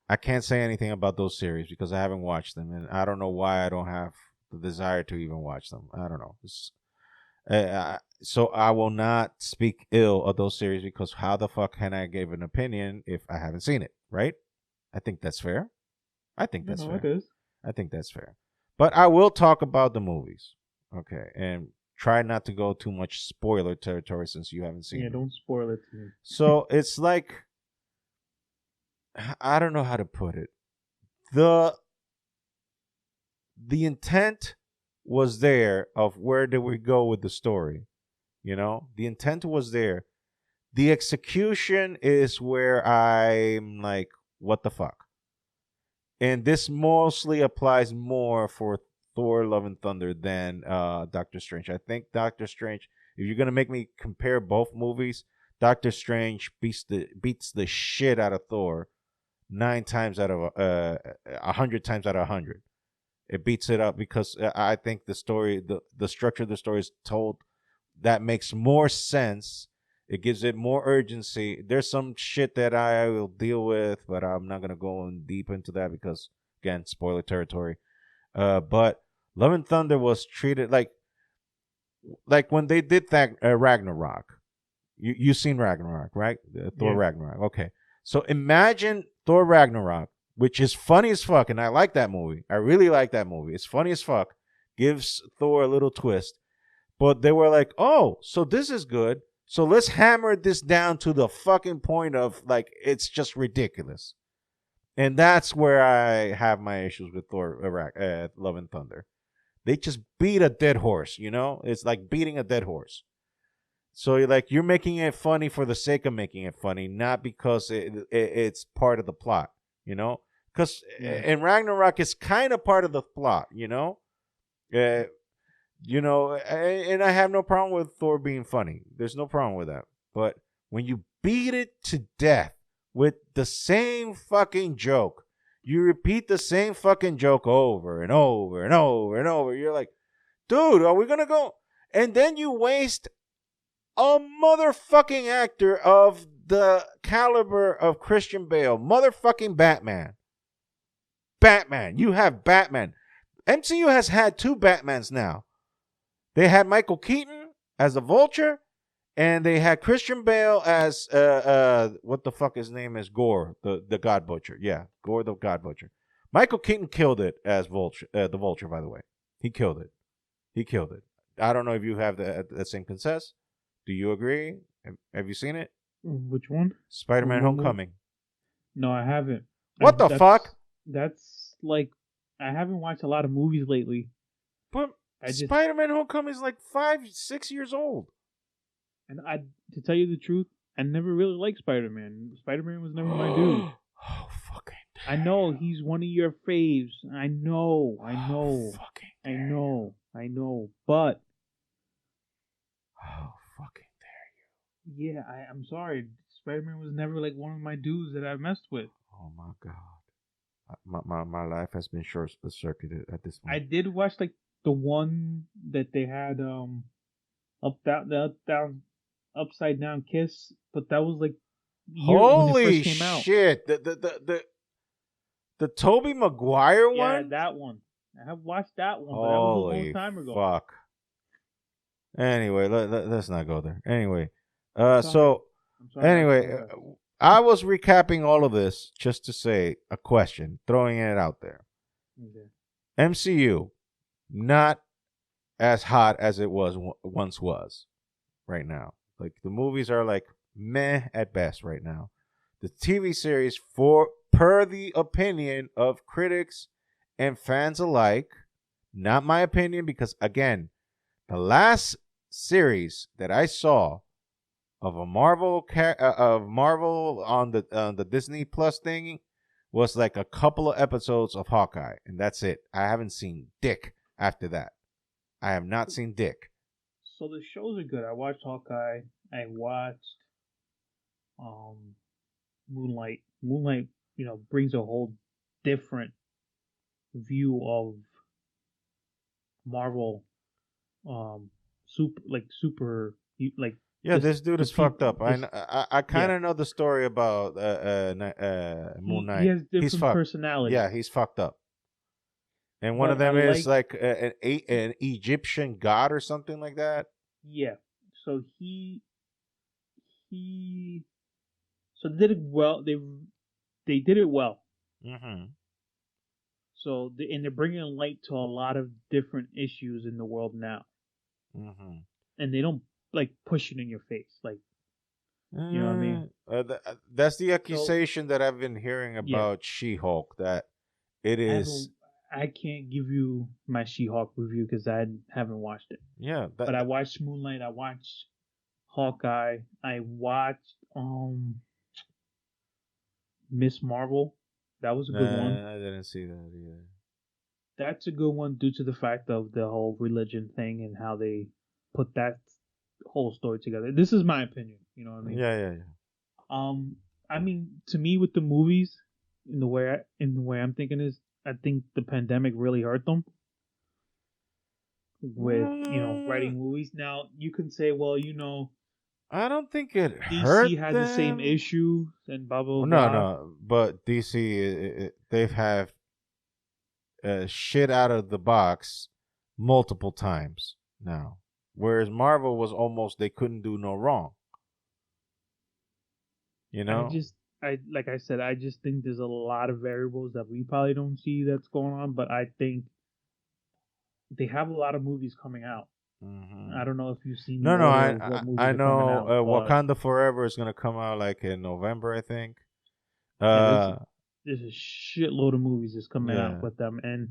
I can't say anything about those series because I haven't watched them, and I don't know why I don't have the desire to even watch them. I don't know. So I will not speak ill of those series because how the fuck can I give an opinion if I haven't seen it, right? I think that's fair. I think that's fair. It is. I think that's fair. But I will talk about the movies, okay, and try not to go too much spoiler territory since you haven't seen it. Yeah, don't spoil it to me. So it's like, I don't know how to put it. The intent was there of where did we go with the story. The intent was there. The execution is where I'm like, what the fuck? And this mostly applies more for Thor: Love and Thunder than Doctor Strange. I think Doctor Strange, if you're gonna make me compare both movies, Doctor Strange beats the shit out of Thor 9 times out of 100 times out of 100. It beats it up because I think the story, the structure of the story is told that makes more sense. It gives it more urgency. There's some shit that I will deal with, but I'm not gonna go in deep into that because again, spoiler territory. But Love and Thunder was treated like when they did that Ragnarok. You seen Ragnarok, right? Thor Ragnarok. Okay, so imagine Thor Ragnarok, which is funny as fuck, and I like that movie. I really like that movie. It's funny as fuck. Gives Thor a little twist. But they were like, oh, so this is good. So let's hammer this down to the fucking point of, like, it's just ridiculous. And that's where I have my issues with Thor, Love and Thunder. They just beat a dead horse, It's like beating a dead horse. So you're making it funny for the sake of making it funny, not because it's part of the plot, Because in Ragnarok, it's kind of part of the plot, and I have no problem with Thor being funny. There's no problem with that. But when you beat it to death with the same fucking joke, you repeat the same fucking joke over and over and over and over. You're like, dude, are we going to go? And then you waste a motherfucking actor of the caliber of Christian Bale. Motherfucking Batman. You have Batman. MCU has had 2 Batmans now. They had Michael Keaton as the Vulture, and they had Christian Bale as what the fuck his name is, Gore, the God Butcher. Yeah, Gore the God Butcher. Michael Keaton killed it as Vulture, the Vulture. By the way, he killed it. I don't know if you have the same consensus. Do you agree? Have you seen it? Which one? Spider-Man: What movie? Homecoming. No, I haven't. What the fuck? That's like I haven't watched a lot of movies lately. But I just Spider-Man: Homecoming is like 5-6 years old. and I to tell you the truth, I never really liked Spider-Man. Spider-Man was never my dude. Oh, fucking I know he's one of your faves. I know. fucking I know. But oh, fucking yeah, I'm sorry. Spider-Man was never like one of my dudes that I messed with. oh my god. My life has been short circuited at this I point. did watch like the one that they had up down upside down kiss, but that was like year when it Holy first came out. shit. The Tobey Maguire Yeah, one? that one. I have watched that one, but that was a long Holy time ago. fuck. Anyway, let's not go there. Anyway, I'm sorry. so I'm sorry. anyway, I was recapping all of this just to say a question, throwing it out there. Okay. MCU, not as hot as it once was right now. Like the movies are like meh at best right now. The TV series, per the opinion of critics and fans alike, not my opinion, because again, the last series that I saw of a Marvel of Marvel on the Disney Plus thing was like a couple of episodes of Hawkeye, and that's it. I haven't seen dick after that. I have not seen dick. So the shows are good. I watched Hawkeye. I watched Moonlight. Moonlight, brings a whole different view of Marvel like Yeah, this dude the is fucked up. people. I kind of know the story about Moon He Knight. has He's different fucked. personalities. Yeah, he's fucked up. And one of But I them is like like an Egyptian god or something like that. yeah. So he so they did it well. They did it well. Mm-hmm. So and they're bringing light to a lot of different issues in the world now, Mm-hmm. and they don't like push it in your face. Like you know what I mean? That's the So accusation that I've been hearing yeah, about She-Hulk. That it is. I can't give you my She-Hulk review because I haven't watched it. Yeah. But I watched Moonlight. I watched Hawkeye. I watched Miss Marvel. That was a good one. I didn't see that either. That's a good one due to the fact of the whole religion thing and how they put that whole story together. This is my opinion. You know what I mean? Yeah. I mean, to me, with the movies, in the way I'm thinking is, I think the pandemic really hurt them with Mm, writing movies. Now you can say, well, I don't think it hurt DC has the same them. issue and blah blah No, blah. no, but DC, they've have shit out of the box multiple times now, whereas Marvel was almost they couldn't do no wrong. You I know? just, like I said, I just think there's a lot of variables that we probably don't see that's going on. But I think they have a lot of movies coming out. Mm-hmm. I don't know if you've seen the No, order of I what I movies are coming know out, but Wakanda Forever is gonna come out like in November, I think. yeah, Uh, there's a shitload of movies that's coming out yeah, with them, and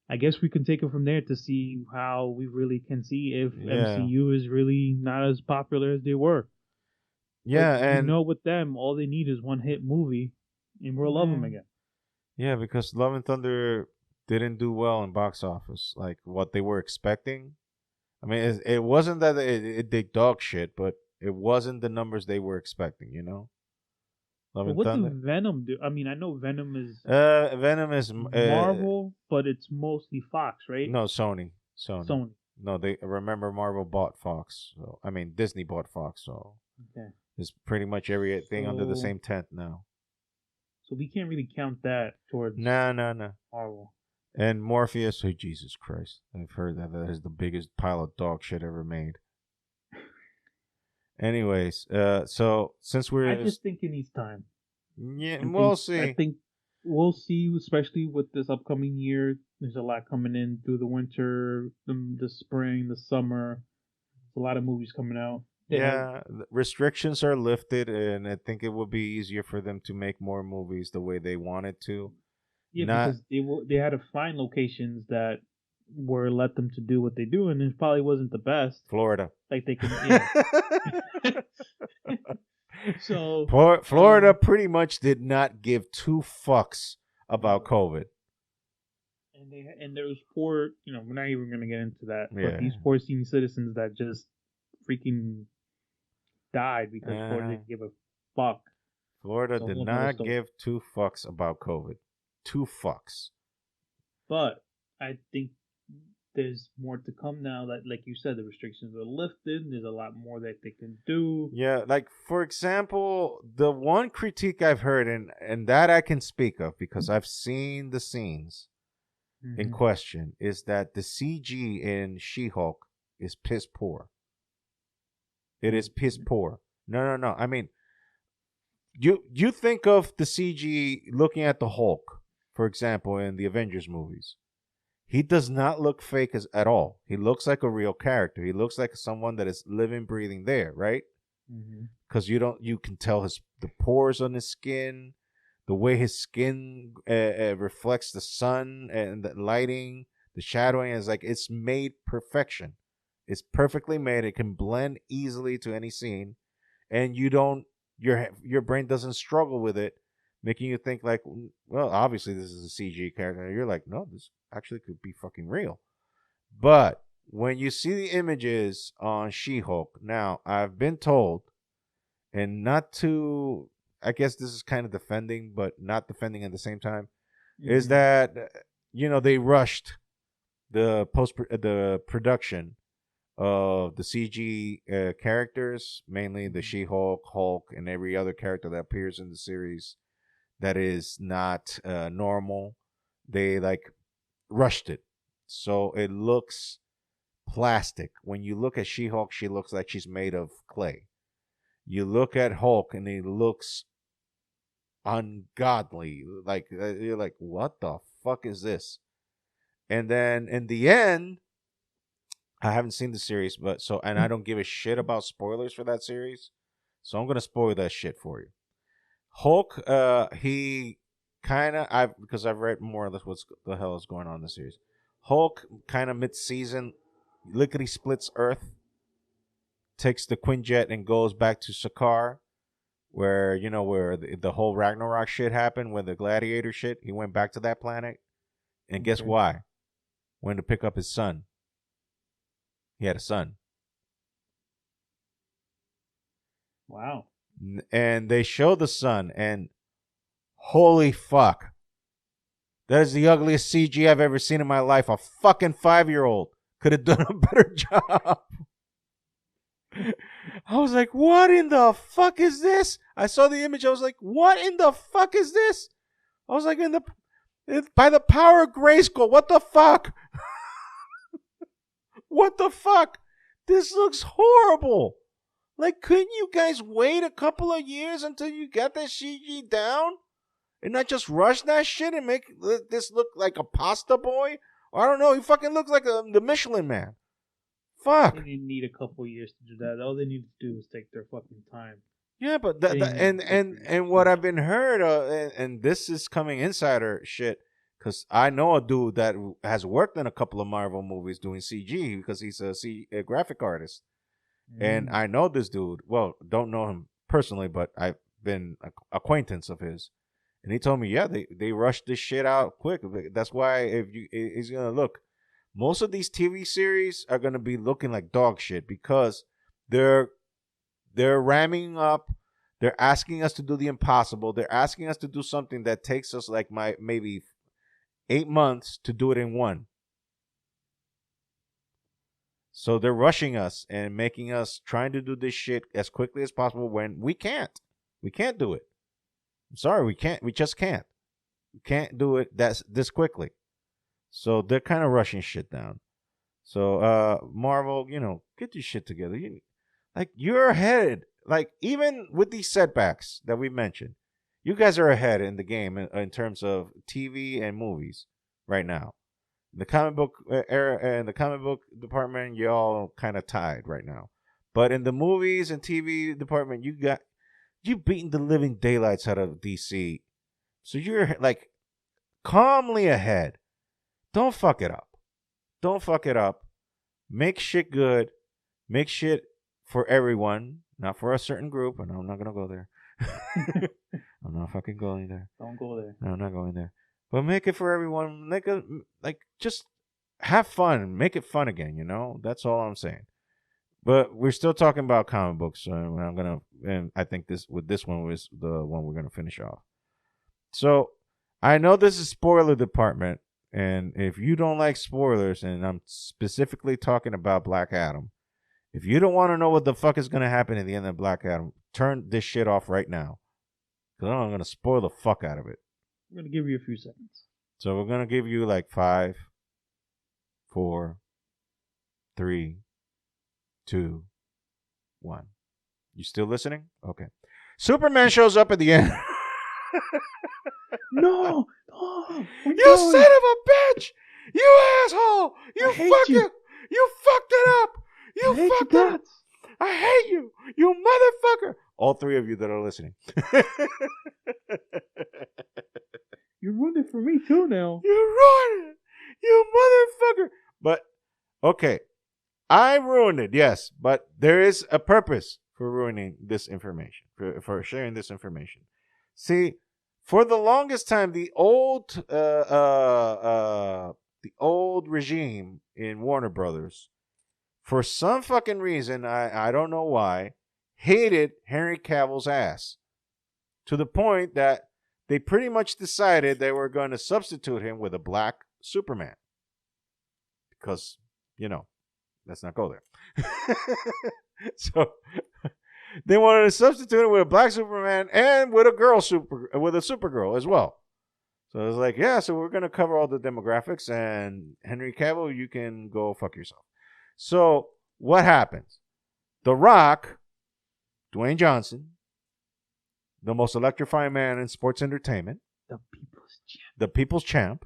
I guess we can take it from there to see how we really can see if yeah, MCU is really not as popular as they were. But yeah, and with them, all they need is one hit movie, and we'll love them yeah, again. yeah, because Love and Thunder didn't do well in box office, like what they were expecting. I mean, it wasn't that it did dog shit, but it wasn't the numbers they were expecting. Love But and what did Thunder. Venom do? I mean, I know Venom is Venom is Marvel, but it's mostly Fox, right? no Sony. Sony. Sony. No, they remember Marvel bought Fox. So I mean Disney bought Fox. So Okay. it's pretty much everything under the So same tent now. so we can't really count that towards No. Marvel. And Morpheus, oh Jesus Christ! I've heard that is the biggest pile of dog shit ever made. Anyways, so since I we're just think it needs time. yeah, I we'll see. think we'll see, especially with this upcoming year. There's a lot coming in through the winter, the spring, the summer. There's a lot of movies coming out. Yeah, restrictions are lifted, and I think it would be easier for them to make more movies the way they wanted to. Yeah, Not because they had to find locations that were let them to do what they do, and it probably wasn't the best. Florida. Like they can, yeah. So, Florida pretty much did not give two fucks about COVID. and there was poor, we're not even gonna get into that, but Yeah. these poor senior citizens that just freaking died because Florida didn't give a fuck. Florida So did whole nother not story. give two fucks about COVID. Two fucks. But I think there's more to come now that, like you said, the restrictions are lifted. There's a lot more that they can do. Yeah, like for example, the one critique I've heard, and that I can speak of because I've seen the scenes in question, is that the CG in She-Hulk is piss poor. It is piss poor. No. I mean, you think of the CG looking at the Hulk, for example, in the Avengers movies. He does not look fake at all. He looks like a real character. He looks like someone that is living, breathing there, right? Because you can tell the pores on his skin, the way his skin reflects the sun and the lighting, the shadowing is like it's made perfection. It's perfectly made. It can blend easily to any scene, and your brain doesn't struggle with it, making you think like, well, obviously this is a CG character. And you're like, no, this actually could be fucking real. But when you see the images on She-Hulk, now I've been told, and not to, I guess this is kind of defending, but not defending at the same time, is that they rushed the production of the CG characters, mainly the She-Hulk, Hulk, and every other character that appears in the series that is not normal. They like rushed it, so it looks plastic. When you look at She-Hulk, she looks like she's made of clay. You look at Hulk, and he looks ungodly. Like you're like, what the fuck is this? And then in the end, I haven't seen the series, and I don't give a shit about spoilers for that series, so I'm gonna spoil that shit for you. Hulk, he kind of because I've read more or less what the hell is going on in the series. Hulk kind of mid-season, lickety splits Earth, takes the Quinjet and goes back to Sakaar, where the whole Ragnarok shit happened, where the gladiator shit. He went back to that planet, and guess why? Went to pick up his son. He had a son. Wow. And they show the son, and holy fuck. That is the ugliest CG I've ever seen in my life. A fucking 5-year-old could have done a better job. I was like, what in the fuck is this? I saw the image. I was like, what in the fuck is this? I was like, by the power of Grayskull, what the fuck? What the fuck? This looks horrible. Like, couldn't you guys wait a couple of years until you got that CG down? And not just rush that shit and make this look like a pasta boy? Or I don't know, he fucking looks like the Michelin Man. Fuck. They didn't need a couple years to do that. All they need to do is take their fucking time. Yeah, but and what I've been heard, and this is coming insider shit, because I know a dude that has worked in a couple of Marvel movies doing CG because he's a graphic artist. And I know this dude. Well, don't know him personally, but I've been an acquaintance of his. And he told me, yeah, they rushed this shit out quick. That's why he's gonna look. Most of these TV series are gonna be looking like dog shit because they're ramming up. They're asking us to do the impossible. They're asking us to do something that takes us like maybe 8 months to do it in one. So they're rushing us and making us trying to do this shit as quickly as possible when we can't. We can't do it. I'm sorry, we can't. We just can't. We can't do it this quickly. So they're kind of rushing shit down. So Marvel, get your shit together. You're ahead. Like, even with these setbacks that we mentioned, you guys are ahead in the game in terms of TV and movies right now. The comic book era and the comic book department, y'all kind of tied right now. But in the movies and TV department, you beating the living daylights out of DC. So you're like calmly ahead. Don't fuck it up. Don't fuck it up. Make shit good. Make shit for everyone, not for a certain group. And I'm not gonna go there. I'm not fucking going there. Don't go there. No, I'm not going there. But make it for everyone. Just have fun. Make it fun again. That's all I'm saying. But we're still talking about comic books. And I think this one was the one we're gonna finish off. So I know this is spoiler department, and if you don't like spoilers, and I'm specifically talking about Black Adam, if you don't want to know what the fuck is gonna happen at the end of Black Adam, turn this shit off right now, because I'm gonna spoil the fuck out of it. I'm gonna give you a few seconds. So we're gonna give you like 5, 4, 3, 2, 1. You still listening? Okay. Superman shows up at the end. No! Oh, you son of a bitch! You asshole! You fucked it up! You fucked it up! I hate you! You motherfucker! All 3 of you that are listening. You ruined it for me too now. You ruined it! You motherfucker! But, okay. I ruined it, yes. But there is a purpose for ruining this information. For sharing this information. See, for the longest time, the old regime in Warner Brothers, for some fucking reason, I don't know why, hated Henry Cavill's ass. To the point that they pretty much decided they were going to substitute him with a black Superman. Because, let's not go there. So they wanted to substitute it with a black Superman and with a Supergirl as well. So it was like, yeah, so we're going to cover all the demographics, and Henry Cavill, you can go fuck yourself. So what happens? The Rock, Dwayne Johnson, the most electrifying man in sports entertainment, the people's champ,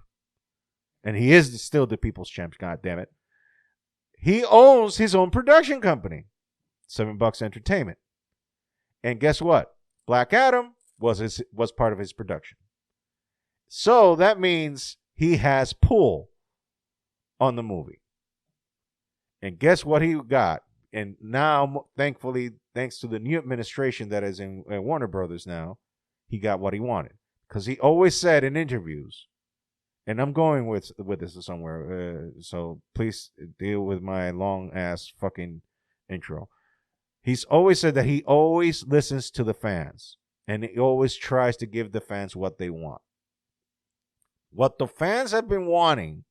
and he is still the people's champ, god damn it. He owns his own production company, $7 Entertainment. And guess what? Black Adam was part of his production. So that means he has pull on the movie. And guess what he got? And now, thankfully, thanks to the new administration that is in Warner Brothers now, he got what he wanted. Because he always said in interviews, and I'm going with this somewhere, so please deal with my long-ass fucking intro. He's always said that he always listens to the fans, and he always tries to give the fans what they want. What the fans have been wanting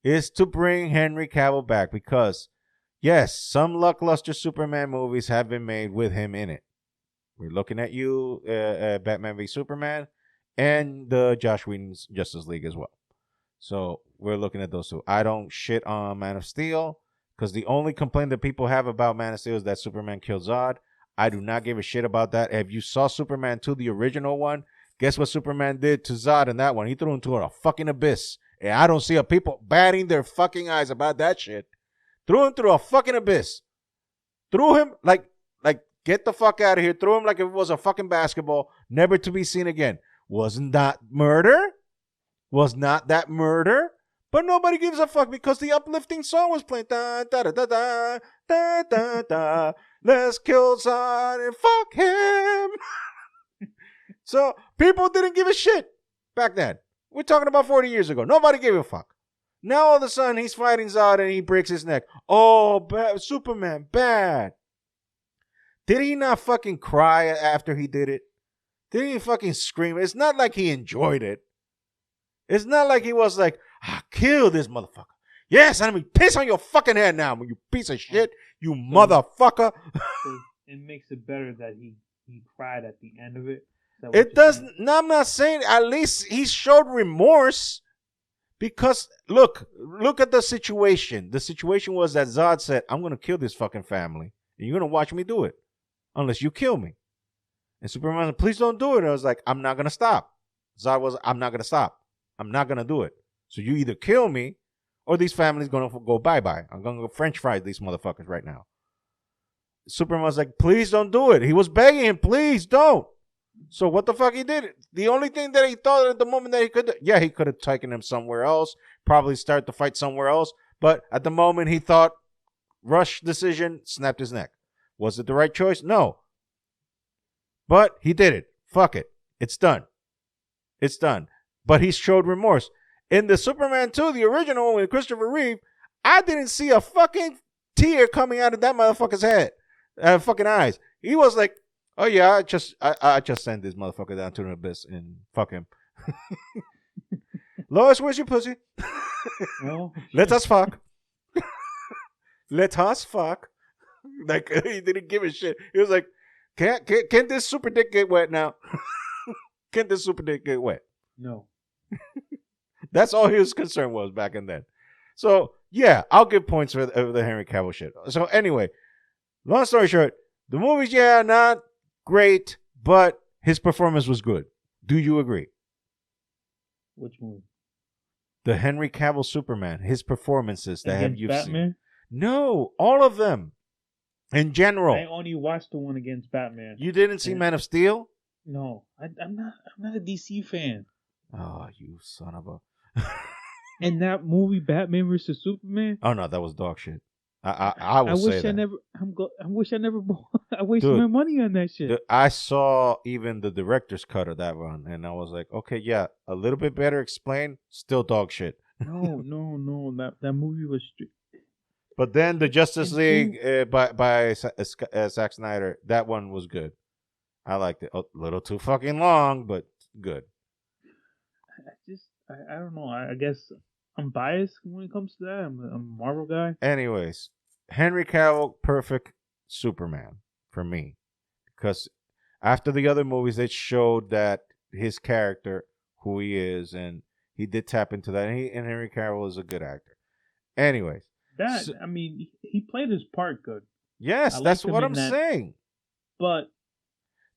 is to bring Henry Cavill back because, yes, some lackluster Superman movies have been made with him in it. We're looking at you, Batman v Superman, and the Josh Whedon's Justice League as well. So we're looking at those two. I don't shit on Man of Steel, because the only complaint that people have about Man of Steel is that Superman killed Zod. I do not give a shit about that. If you saw Superman 2, the original one, guess what Superman did to Zod in that one? He threw him into a fucking abyss. And I don't see a people batting their fucking eyes about that shit. Threw him through a fucking abyss. Threw him like get the fuck out of here. Threw him like if it was a fucking basketball, never to be seen again. Wasn't that murder? Was not that murder? But nobody gives a fuck because the uplifting song was playing. Da, da, da, da, da, da, da, da. Let's kill Zod and fuck him. So people didn't give a shit back then. We're talking about 40 years ago. Nobody gave a fuck. Now all of a sudden he's fighting Zod and he breaks his neck. Oh, bad. Superman, bad. Did he not fucking cry after he did it? Did he fucking scream? It's not like he enjoyed it. It's not like he was like, kill this motherfucker. Yes, I'm going to piss on your fucking head now, you piece of shit, you motherfucker. It makes it better that he cried at the end of it. It doesn't. No, I'm not saying. At least he showed remorse, because look at the situation. The situation was that Zod said, "I'm gonna kill this fucking family, and you're gonna watch me do it, unless you kill me." And Superman said, "Please don't do it." And I was like, "I'm not gonna stop." Zod was, "I'm not gonna stop. I'm not gonna do it. So you either kill me, or these families gonna go bye bye. I'm gonna go French fry these motherfuckers right now." Superman was like, please don't do it. He was begging him, please don't. So what the fuck he did? The only thing that he thought at the moment that he could, he could have taken him somewhere else, probably start the fight somewhere else. But at the moment he thought, rush decision, snapped his neck. Was it the right choice? No. But he did it. Fuck it. It's done. It's done. But he showed remorse. In the Superman 2, the original one with Christopher Reeve, I didn't see a fucking tear coming out of that motherfucker's head. Fucking eyes. He was like, oh yeah, I just sent this motherfucker down to the abyss and fuck him. Lois, where's your pussy? Well, Let us fuck. Let us fuck. Like, he didn't give a shit. He was like, can this super dick get wet now? Can this super dick get wet? no. That's all his concern was back in then. So, yeah, I'll give points for the Henry Cavill shit. So, anyway, long story short, the movie's, not great, but his performance was good. Do you agree? Which movie? The Henry Cavill Superman, his performances that have you Batman? seen. No, all of them. In general. I only watched the one against Batman. You didn't see Man of Steel? No, I'm not a DC fan. Oh, you son of a... And that movie, Batman vs Superman. Oh no, that was dog shit. I will say that. I wish I never bought. I wasted my money on that shit. I saw even the director's cut of that one, and I was like, okay, yeah, a little bit better explained. Still dog shit. No. That movie was. But then the Justice League by Zack Snyder, that one was good. I liked it. A little too fucking long, but good. I don't know. I guess I'm biased when it comes to that. I'm a Marvel guy. Anyways, Henry Cavill, perfect Superman for me. Because after the other movies, it showed that his character, who he is, and he did tap into that. And Henry Cavill is a good actor. Anyways. He played his part good. Yes, that's what I'm saying. But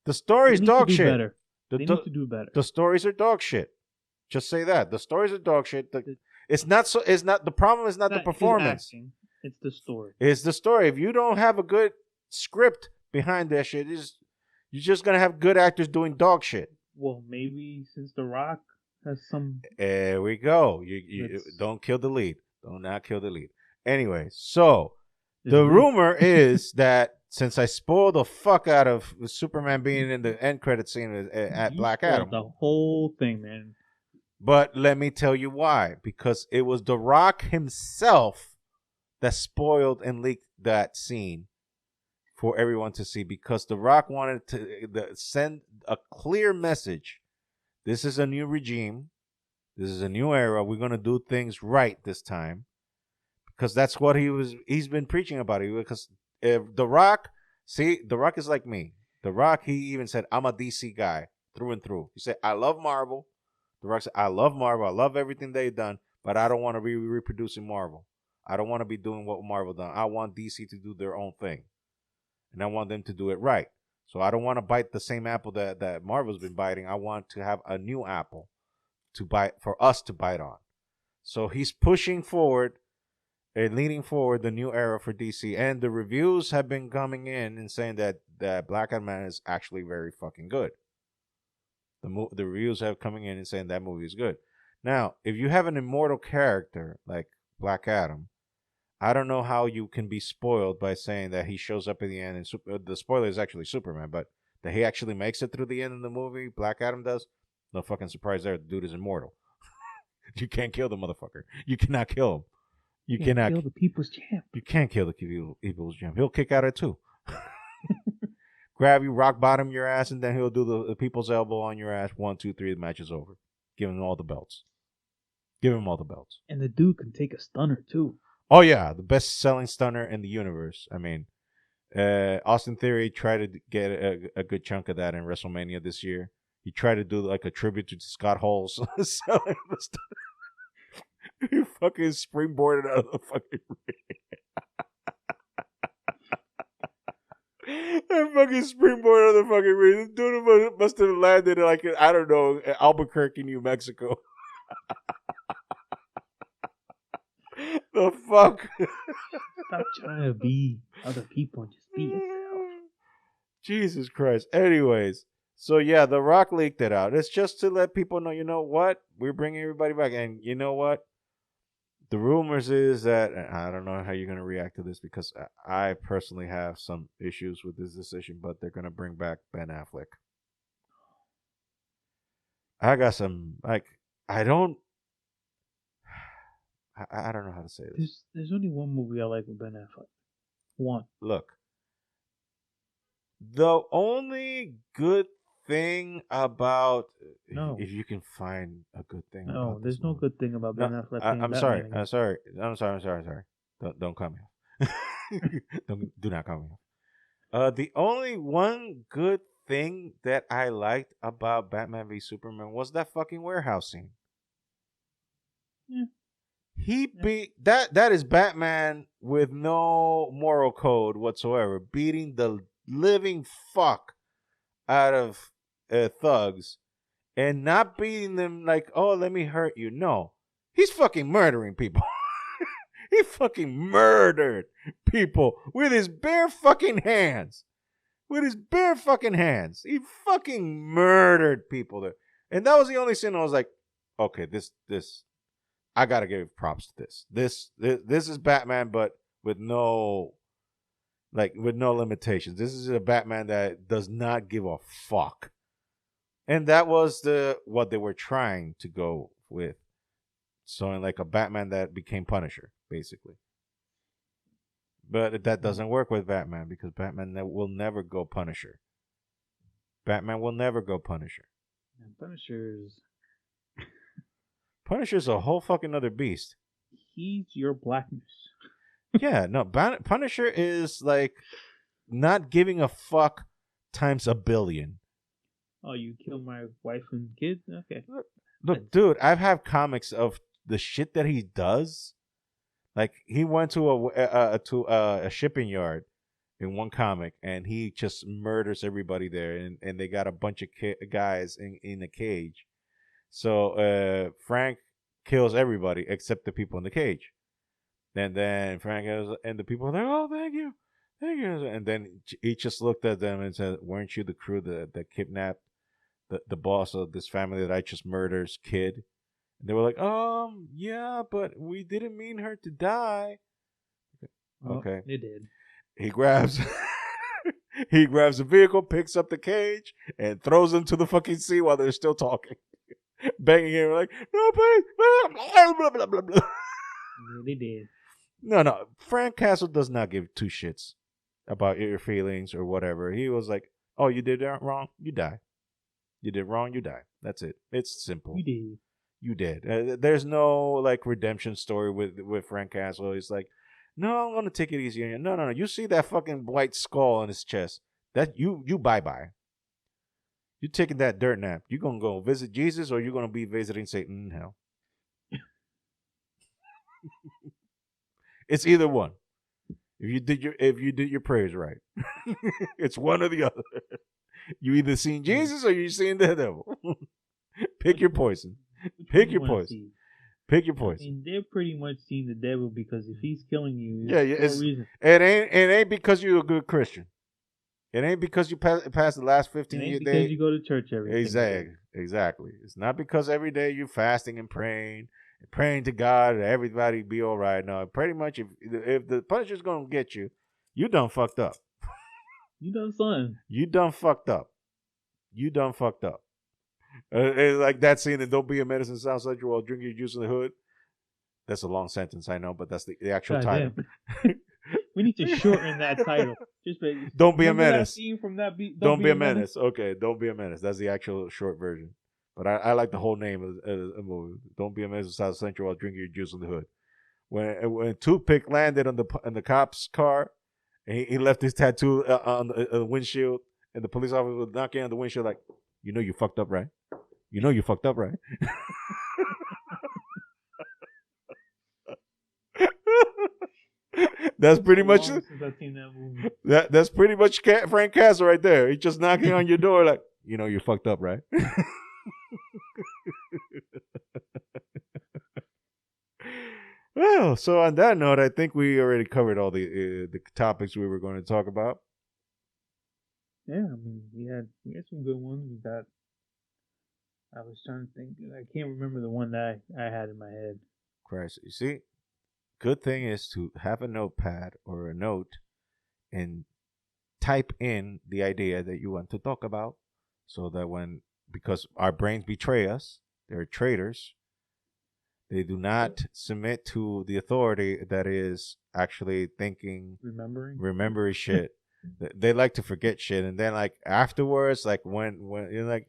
the story's dog shit. Better. They need to do better. The stories are dog shit. Just say that. The stories are dog shit. It's not. The problem is not the performance. It's the story. It's the story. If you don't have a good script behind that shit, you're just gonna have good actors doing dog shit. Well, maybe since The Rock has some. There we go. You don't kill the lead. Do not kill the lead. Anyway, so the rumor is that since I spoiled the fuck out of Superman being in the end credit scene at Black Adam, the whole thing, man. But let me tell you why. Because it was The Rock himself that spoiled and leaked that scene for everyone to see. Because The Rock wanted to send a clear message. This is a new regime. This is a new era. We're going to do things right this time. Because that's what he's been preaching about it. Because if The Rock is like me. The Rock, he even said, I'm a DC guy through and through. He said, I love Marvel. The Rock said, I love Marvel. I love everything they've done, but I don't want to be reproducing Marvel. I don't want to be doing what Marvel done. I want DC to do their own thing. And I want them to do it right. So I don't want to bite the same apple that Marvel's been biting. I want to have a new apple for us to bite on. So he's pushing forward and leaning forward the new era for DC. And the reviews have been coming in and saying that Black Adam is actually very fucking good. The reviews have coming in and saying that movie is good. Now, if you have an immortal character like Black Adam, I don't know how you can be spoiled by saying that he shows up at the end. And the spoiler is actually Superman, but that he actually makes it through the end of the movie, Black Adam does. No fucking surprise there. The dude is immortal. You can't kill the motherfucker. You cannot kill him. You cannot kill the people's champ. You can't kill the people's champ. He'll kick out it too. Grab you, rock bottom your ass, and then he'll do the people's elbow on your ass. 1, 2, 3, the match is over. Give him all the belts. Give him all the belts. And the dude can take a stunner too. Oh yeah, the best selling stunner in the universe. I mean, Austin Theory tried to get a good chunk of that in WrestleMania this year. He tried to do like a tribute to Scott Hall's selling the stunner. He fucking springboarded out of the fucking ring. I fucking springboard on the fucking ring. This dude must have landed like, I don't know, Albuquerque, New Mexico. The fuck? Stop trying to be other people and just be yourself. Jesus Christ. Anyways, so yeah, The Rock leaked it out. It's just to let people know, you know what? We're bringing everybody back. And you know what? The rumors is that, and I don't know how you're going to react to this because I personally have some issues with this decision, but they're going to bring back Ben Affleck. I got some, like, I don't know how to say this. There's only one movie I like with Ben Affleck. One. Look, the only good thing about No. if you can find a good thing. No, about there's this no movie. good thing about Ben Affleck. I'm sorry. I'm sorry. Don't call me off. Do not call me off. The only one good thing that I liked about Batman v Superman was that fucking warehouse scene. Yeah. He beat that is Batman with no moral code whatsoever, beating the living fuck out of thugs and not beating them like, oh, let me hurt you. No, he's fucking murdering people. He fucking murdered people with his bare fucking hands. With his bare fucking hands. He fucking murdered people there. And that was the only scene I was like, okay, this I gotta give props to this. This is Batman, but with no limitations. This is a Batman that does not give a fuck. And that was what they were trying to go with. So like a Batman that became Punisher, basically. But that doesn't work with Batman because Batman will never go Punisher. Batman will never go Punisher. Punisher's a whole fucking other beast. He's your blackness. Yeah, no, Punisher is like not giving a fuck times a billion. Oh, you killed my wife and kids? Okay. Look, dude, I've had comics of the shit that he does. Like he went to a shipping yard in one comic, and he just murders everybody there, and they got a bunch of guys in a cage. So Frank kills everybody except the people in the cage. And then Frank goes, and the people are like, oh, thank you. And then he just looked at them and said, weren't you the crew that kidnapped the boss of this family that I just murder's kid? And they were like, yeah, but we didn't mean her to die. Okay. Well, it did. He grabs the vehicle, picks up the cage, and throws them to the fucking sea while they're still talking. Banging him like, no, please. Blah, blah, blah, blah. Yeah, they did. No. Frank Castle does not give two shits about your feelings or whatever. He was like, oh, you did that wrong? You die. You did wrong? You die. That's it. It's simple. You did. There's no like redemption story with Frank Castle. He's like, no, I'm gonna take it easy on you. No. You see that fucking white skull on his chest? That you bye. You taking that dirt nap? You gonna go visit Jesus or you gonna be visiting Satan in hell? It's either one. If you did your prayers right, it's one or the other. You either seen Jesus or you seen the devil. Pick your poison. Pick your poison. Pick your poison. I mean, they're pretty much seeing the devil because if he's killing you, it's no reason. It ain't because you're a good Christian. It ain't because you pass the last 15 years. Because you go to church every day. Exactly. It's not because every day you're fasting and praying to God that everybody be all right. No, pretty much if the Punisher's gonna get you, you done fucked up. You done something. You done fucked up. It's like that scene in Don't Be a Menace in South Central while drinking your juice in the hood. That's a long sentence, I know, but that's the actual title. We need to shorten that title. Don't Be a Menace. Don't Be a Menace. Okay, Don't Be a Menace. That's the actual short version. But I like the whole name of the movie. Don't Be a Menace in South Central while drinking your juice in the hood. When Toothpick landed on the cop's car, and he left his tattoo on the windshield, and the police officer was knocking on the windshield like, you know you fucked up, right? You know you fucked up, right? That's pretty much that's pretty much Frank Castle right there. He's just knocking on your door like, you know you fucked up, right? Well, so on that note, I think we already covered all the topics we were going to talk about. Yeah, I mean, we had some good ones. We got. I was trying to think. I can't remember the one that I had in my head. Christ, you see, good thing is to have a notepad or a note and type in the idea that you want to talk about, so that because our brains betray us, they're traitors. They do not submit to the authority that is actually thinking, remembering shit. They like to forget shit, and then like afterwards, like when you're like,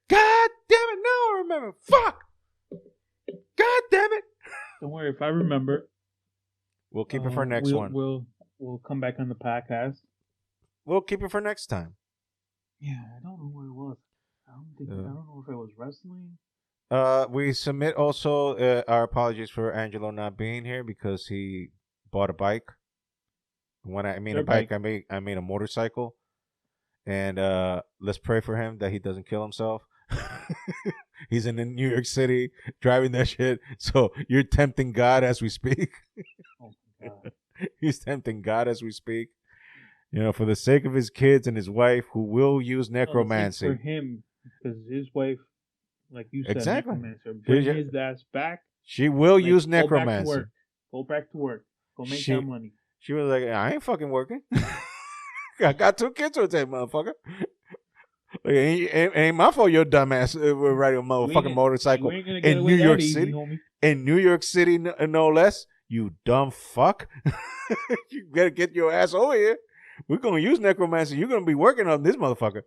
God damn it, now I remember. Fuck. God damn it. Don't worry, if I remember, we'll keep it for next one. We'll come back on the podcast. We'll keep it for next time. Yeah, I don't know what it was. I don't know if it was wrestling. We submit also our apologies for Angelo not being here because he bought a bike. When I mean a bike, I mean a motorcycle. And let's pray for him that he doesn't kill himself. He's in New York City driving that shit. So you're tempting God as we speak. Oh my God. He's tempting God as we speak. You know, for the sake of his kids and his wife, who will use necromancy. For him, because his wife, like you said, exactly. Necromancer, bring his ass back. She will use necromancy. Go back to work. Go make that money. She was like, I ain't fucking working. I got 2 kids with that motherfucker. Like, ain't my fault your dumbass we're riding a motherfucking motorcycle in New York City. In New York City, no less. You dumb fuck. You better get your ass over here. We're going to use necromancy. You're going to be working on this motherfucker.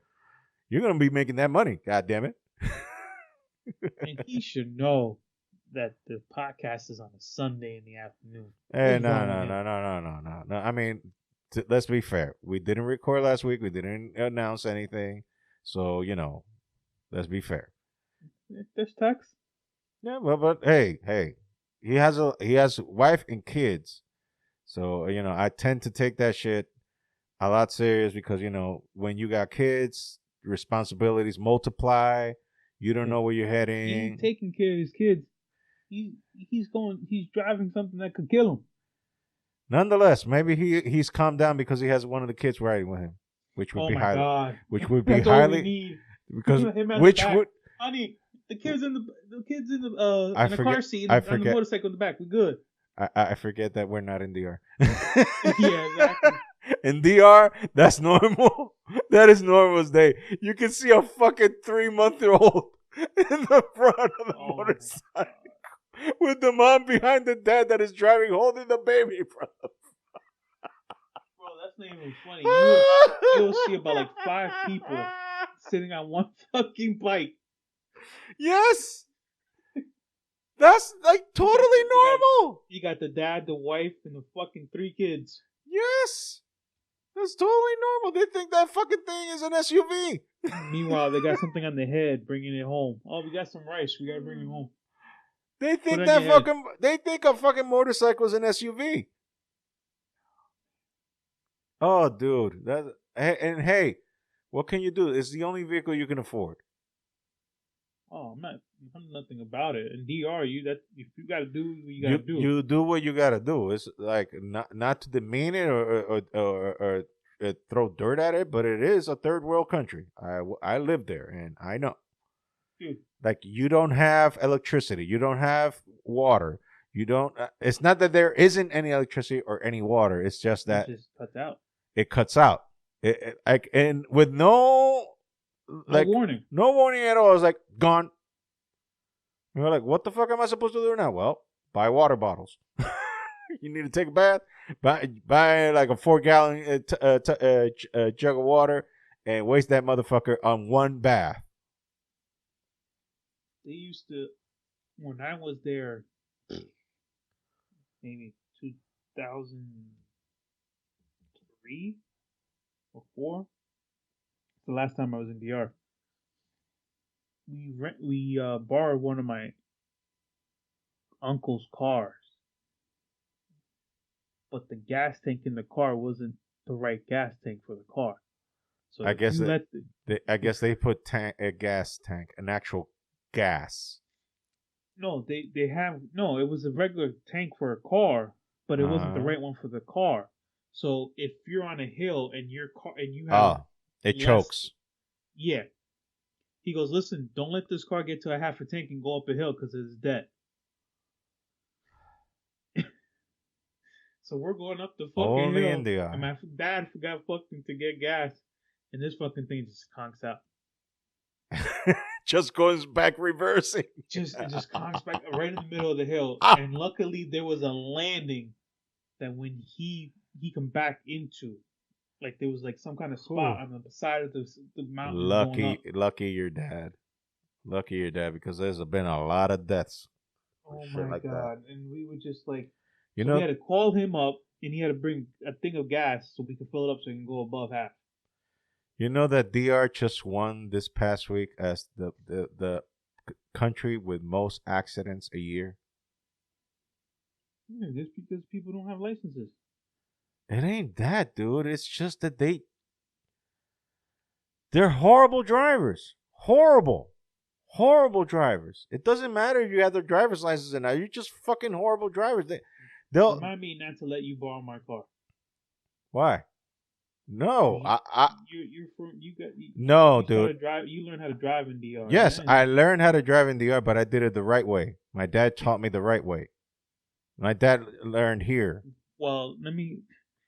You're going to be making that money. God damn it. And he should know that the podcast is on a Sunday in the afternoon. Hey, no. I mean, let's be fair. We didn't record last week. We didn't announce anything. So, you know, let's be fair. There's text. Yeah, but hey. He has wife and kids. So, you know, I tend to take that shit a lot serious because, you know, when you got kids, responsibilities multiply. You don't know where you're heading. He ain't taking care of his kids. He's driving something that could kill him. Nonetheless, maybe he's calmed down because he has one of the kids riding with him, which would be highly, God. Which would be highly, because which would, honey, the kids in the car seat on the motorcycle in the back. We're good. I forget that we're not in DR. Yeah, exactly. In DR, that's normal. That is normal as day. You can see a fucking 3-month-old in the front of the motorcycle with the mom behind the dad that is driving, holding the baby, bro. Bro, that's not even funny. You'll see about like 5 people sitting on one fucking bike. Yes. That's like totally normal. You got the dad, the wife, and the fucking 3 kids. Yes. That's totally normal. They think that fucking thing is an SUV. Meanwhile, they got something on the head, bringing it home. Oh, we got some rice. We gotta bring it home. They think a fucking motorcycle is an SUV. Oh, dude. And hey, what can you do? It's the only vehicle you can afford. Oh, I'm nothing about it. In DR, if you gotta do what you gotta do. You do what you gotta do. It's like not to demean it or throw dirt at it, but it is a third world country. I live there and I know. Dude. Like, you don't have electricity, you don't have water, you don't. It's not that there isn't any electricity or any water. It's just that it just cuts out. It cuts out. And with no warning. No warning at all. It was like, gone. And we're like, what the fuck am I supposed to do now? Well, buy water bottles. You need to take a bath. Buy like a 4-gallon jug of water and waste that motherfucker on one bath. They used to, when I was there, maybe 2003 or 4. The last time I was in DR. We borrowed one of my uncle's cars, but the gas tank in the car wasn't the right gas tank for the car. So I guess they put a gas tank, an actual gas. No, it was a regular tank for a car, but it wasn't the right one for the car. So if you're on a hill and your car and you have It chokes. Yeah. He goes, listen, don't let this car get to a half a tank and go up a hill because it's dead. So we're going up the fucking Only hill, in the and my dad forgot fucking to get gas, and this fucking thing just conks out. Just goes back reversing. It just conks back right in the middle of the hill, and luckily there was a landing that when he come back into, like there was like some kind of spot on the side of the mountain. Lucky your dad. Lucky your dad, because there's been a lot of deaths. Oh my god! That. And we were just like, we had to call him up, and he had to bring a thing of gas so we could fill it up so we can go above half. You know that DR just won this past week as the country with most accidents a year. Yeah, just because people don't have licenses. It ain't that, dude. It's just that they're horrible drivers. Horrible drivers. It doesn't matter if you have their driver's license or not. You're just fucking horrible drivers. They'll remind me not to let you borrow my car. Why? No, dude. You learned how to drive in DR. Yes, right? I learned how to drive in DR, but I did it the right way. My dad taught me the right way. My dad learned here. Well,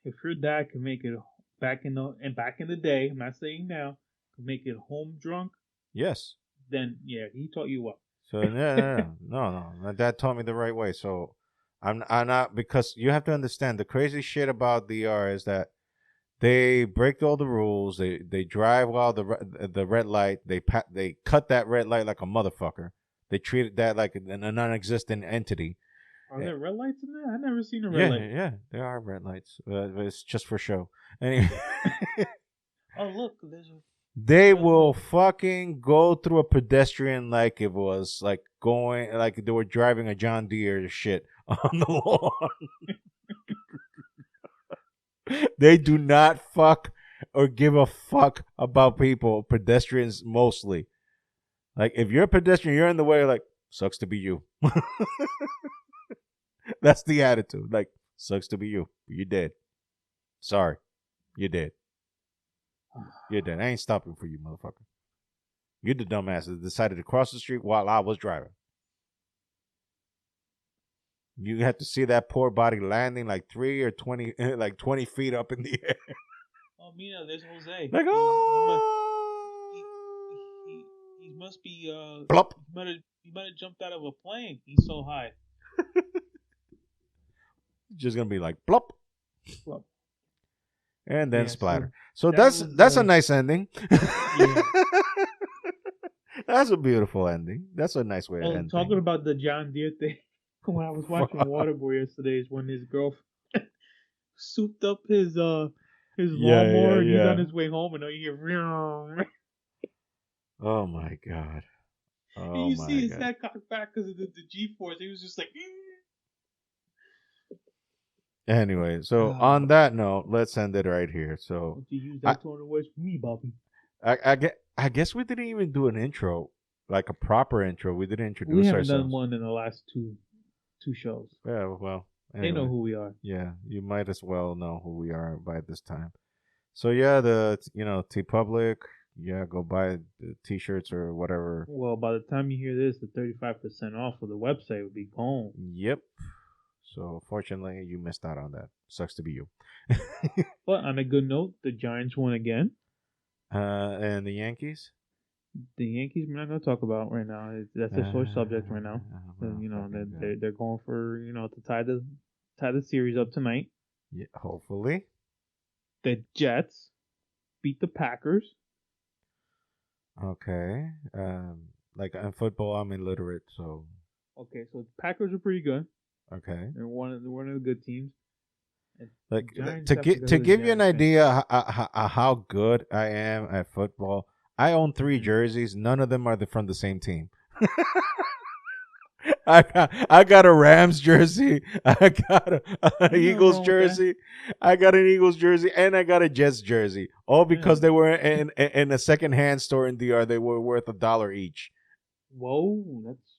if your dad can make it back in the day, I'm not saying now, can make it home drunk. Yes. Then yeah, he taught you what. So no. My dad taught me the right way. So I'm not, because you have to understand the crazy shit about DR is that they break all the rules. They drive while the red light. They cut that red light like a motherfucker. They treated that like a non-existent entity. Are there red lights in there? I've never seen a red light. Yeah, there are red lights. It's just for show. Anyway. Oh look, there's a. They will fucking go through a pedestrian like it was like they were driving a John Deere shit on the lawn. They do not fuck or give a fuck about people, pedestrians mostly. Like, if you're a pedestrian, you're in the way, like, sucks to be you. That's the attitude. Like, sucks to be you. You're dead. Sorry. You're dead. You're dead. I ain't stopping for you, motherfucker. You're the dumbass that decided to cross the street while I was driving. You have to see that poor body landing like 20 feet up in the air. Oh, Mina, there's Jose. Like, he must be plop. He might have jumped out of a plane. He's so high. Just gonna be like plop. Plop. And then splatter. So that's a nice ending. Yeah. That's a beautiful ending. That's a nice way to end. Talking about the John Deere thing. When I was watching Waterboy yesterday, is when his girlfriend souped up his lawnmower and he's on his way home and you hear. Oh my god! And you see his head cocked back because of the G-force. He was just like. Anyway, so on that note, let's end it right here. So you use that tone of voice for me, Bobby. I guess we didn't even do an intro, like a proper intro. We didn't introduce ourselves. We haven't done one in the last two shows. Yeah, well, anyway. They know who we are. Yeah, you might as well know who we are by this time. So yeah, the TeePublic. Yeah, go buy the t-shirts or whatever. Well, by the time you hear this, the 35% off of the website will be gone. Yep. So fortunately, you missed out on that. Sucks to be you. But on a good note, the Giants won again. And the Yankees. The Yankees, we're not going to talk about right now. That's a sore subject right now. They're going for to tie the series up tonight. Yeah, hopefully. The Jets beat the Packers. Okay. Like in football, I'm illiterate, so. Okay, so the Packers are pretty good. Okay. They're one of the good teams. Like to give you an idea how good I am at football, I own 3 jerseys. None of them are from the same team. I got a Rams jersey. I got an Eagles jersey. I got an Eagles jersey, and I got a Jets jersey. All because they were in a secondhand store in DR. They were worth $1 each. Whoa, that's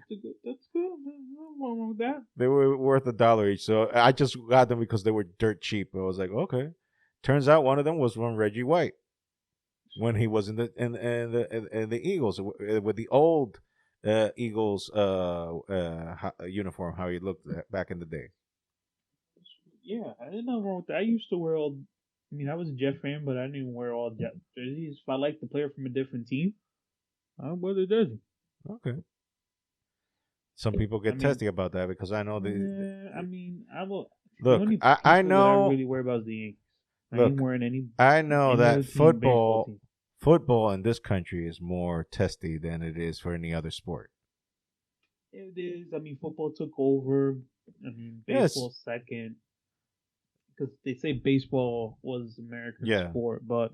good. Nothing wrong with that. They were worth $1 each, so I just got them because they were dirt cheap. I was like, okay. Turns out one of them was from Reggie White. when he was in the Eagles with the old Eagles uniform, how he looked back in the day. Yeah, I didn't know wrong with that. I used to wear all. I mean, I was a Jet fan, but I didn't even wear all Jet jerseys. If I liked the player from a different team, I would wear the jersey. Okay. Some people get testy about that because I know I mean, I will. Look, the only I people that I know. really worry about is the Yankees. I Look, ain't wearing any. I know any that other team, baseball team. football in this country is more testy than it is for any other sport. It is. I mean, football took over. I mean, baseball second. Because they say baseball was American sport, but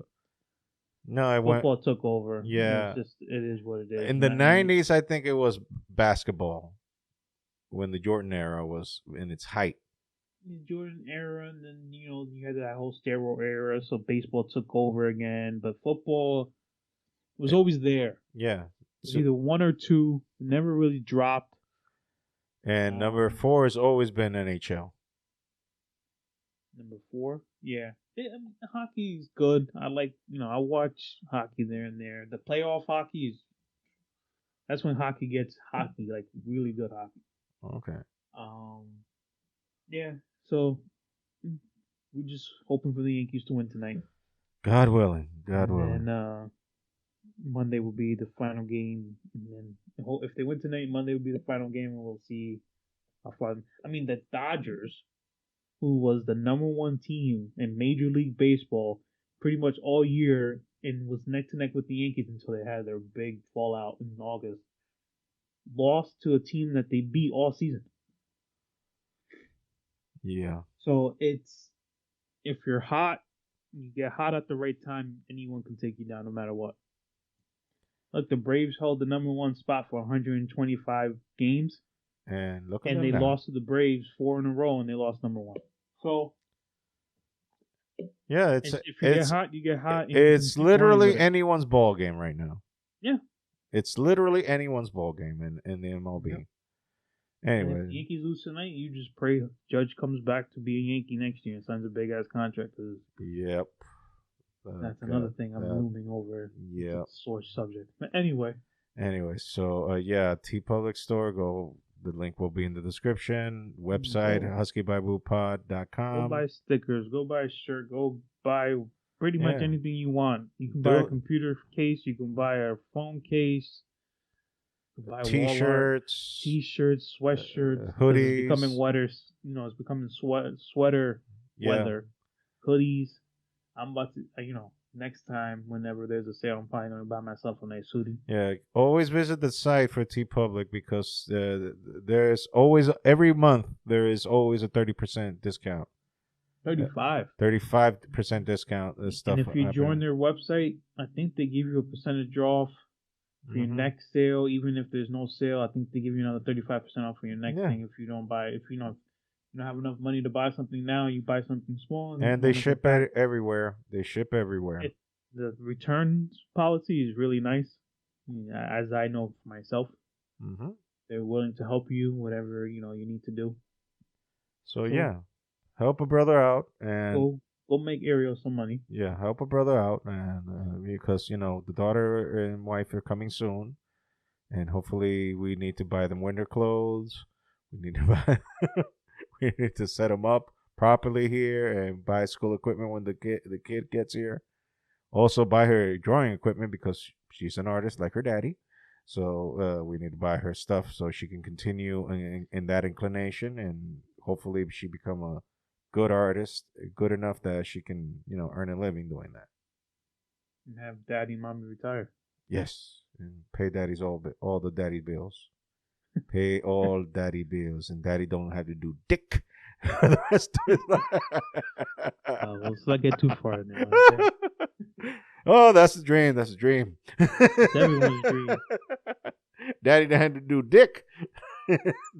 no, football took over. Yeah, it is what it is. In the '90s, I think it was basketball when the Jordan era was in its height. The Jordan era, and then you had that whole steroid era, so baseball took over again. But football was always there. Yeah, it was either one or two. Never really dropped. And number 4 has always been NHL. Number 4, yeah. Hockey's good. I like, I watch hockey there and there. The playoff hockey that's when hockey gets hockey, like really good hockey. Okay. Yeah. So we're just hoping for the Yankees to win tonight. God willing. God willing. And Monday will be the final game, and then if they win tonight, Monday will be the final game, and we'll see how far. I mean, the Dodgers, who was the number 1 team in Major League Baseball pretty much all year and was neck to neck with the Yankees until they had their big fallout in August, lost to a team that they beat all season. Yeah. So if you're hot, you get hot at the right time, anyone can take you down no matter what. Look, the Braves held the number 1 spot for 125 games. And look at and them they now. lost to the Braves 4 in a row, and they lost number 1. So yeah, if you get hot, you get hot. It's literally anyone's ball game right now. Yeah, it's literally anyone's ball game in the MLB. Yep. Anyway, if the Yankees lose tonight, you just pray Judge comes back to be a Yankee next year and signs a big ass contract. Yep. That's another thing I'm looming over. Yeah. Sore subject. But anyway. So T Public Store. Go. The link will be in the description. Website huskybybopod.com. Go buy stickers. Go buy a shirt. Go buy pretty much anything you want. You can buy a computer case. You can buy a phone case. You can buy T-shirts, sweatshirts, hoodies. It's becoming weather. It's becoming sweater weather. Hoodies. I'm about to. Next time, whenever there's a sale, I'm probably going to buy myself a nice hoodie. Yeah, always visit the site for TeePublic because there's always, every month, there is always a 30% discount. 35% discount. Stuff. And if you join their website, I think they give you a percentage off for your next sale. Even if there's no sale, I think they give you another 35% off for your next thing if you don't buy. If you don't have enough money to buy something now, you buy something small. And they ship everywhere. They ship everywhere. The returns policy is really nice, as I know for myself. Mm-hmm. They're willing to help you, whatever you need to do. So help a brother out and go make Ariel some money. Yeah, help a brother out, and because the daughter and wife are coming soon, and hopefully we need to buy them winter clothes. We need to buy. We need to set them up properly here and buy school equipment when the kid gets here. Also buy her drawing equipment because she's an artist like her daddy. So we need to buy her stuff so she can continue in that inclination, and hopefully she become a good artist, good enough that she can earn a living doing that. And have daddy and mommy retire. Yes, and pay daddy's all the daddy bills. Pay all daddy bills, and daddy don't have to do dick for the rest of his life. Let's not get too far now. Okay? Oh, that's the dream. That's the dream. It's everyone's dream. Daddy don't have to do dick.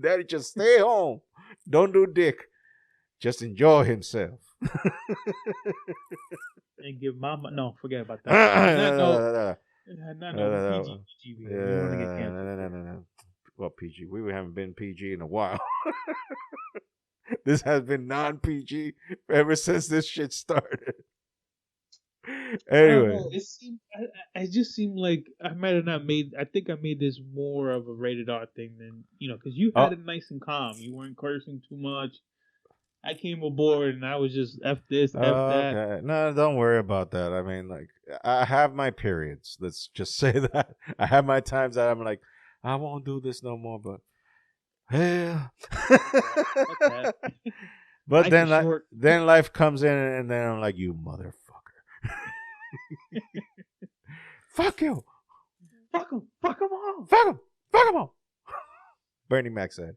Daddy just stay home. Don't do dick. Just enjoy himself. And give mama. No, forget about that. No. Well, PG. We haven't been PG in a while. This has been non-PG ever since this shit started. Anyway, it just seemed like I might have not made. I think I made this more of a rated R thing than because you had it nice and calm. You weren't cursing too much. I came aboard and I was just f this, f that. Okay. No, don't worry about that. I mean, like, I have my periods. Let's just say that. I have my times that I'm like, I won't do this no more, but hell. Okay. But Life is then, short. then life comes in, and then I'm like, you motherfucker. Fuck you. Fuck him. Fuck him all. Fuck him. Fuck him all. Bernie Mac said,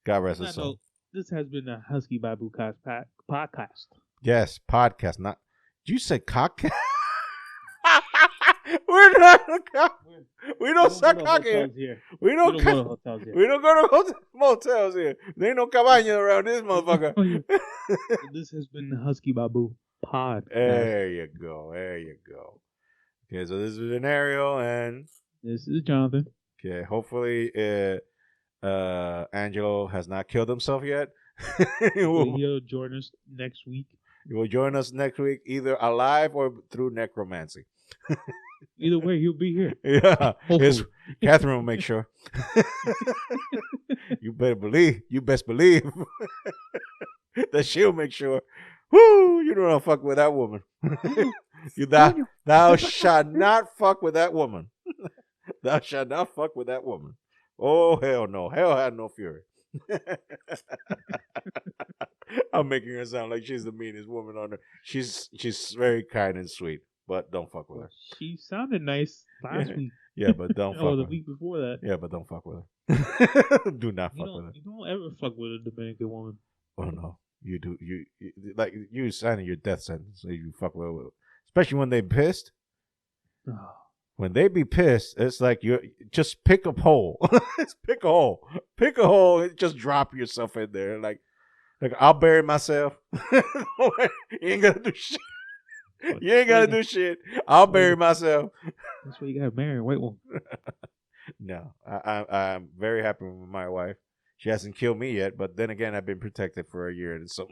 God rest his soul. This has been a Husky Babu podcast. Yes, podcast. Not. Did you say cock? We're not. We don't suck cock here. We don't go to hotels here. We don't go to motels here. There ain't no cabaña around this motherfucker. This has been the Husky Babu podcast. There you go. There you go. Okay, so this is an Ariel and this is Jonathan. Okay, hopefully Angelo has not killed himself yet. He'll join us next week. He will join us next week, either alive or through necromancy. Either way, he'll be here. Yeah, Catherine will make sure. You best believe that she'll make sure. Woo! You don't fuck with that woman. Thou shalt not fuck with that woman. Thou shalt not fuck with that woman. Oh, hell no. Hell had no fury. I'm making her sound like she's the meanest woman on earth. She's very kind and sweet, but don't fuck with her. She sounded nice last week. Yeah, but don't fuck with her. The week before that. Yeah, but don't fuck with her. Do not fuck with her. You don't ever fuck with a Dominican woman. Oh, no. You do. You like, you signing your death sentence, so you fuck with her. Especially when they pissed. When they be pissed, it's like you just pick a hole. Just pick a hole. Pick a hole and just drop yourself in there. Like I'll bury myself. You ain't gonna do shit. You ain't gotta do shit. I'll bury myself. That's why you gotta marry a white woman. No, I'm very happy with my wife. She hasn't killed me yet, but then again, I've been protected for a year and so.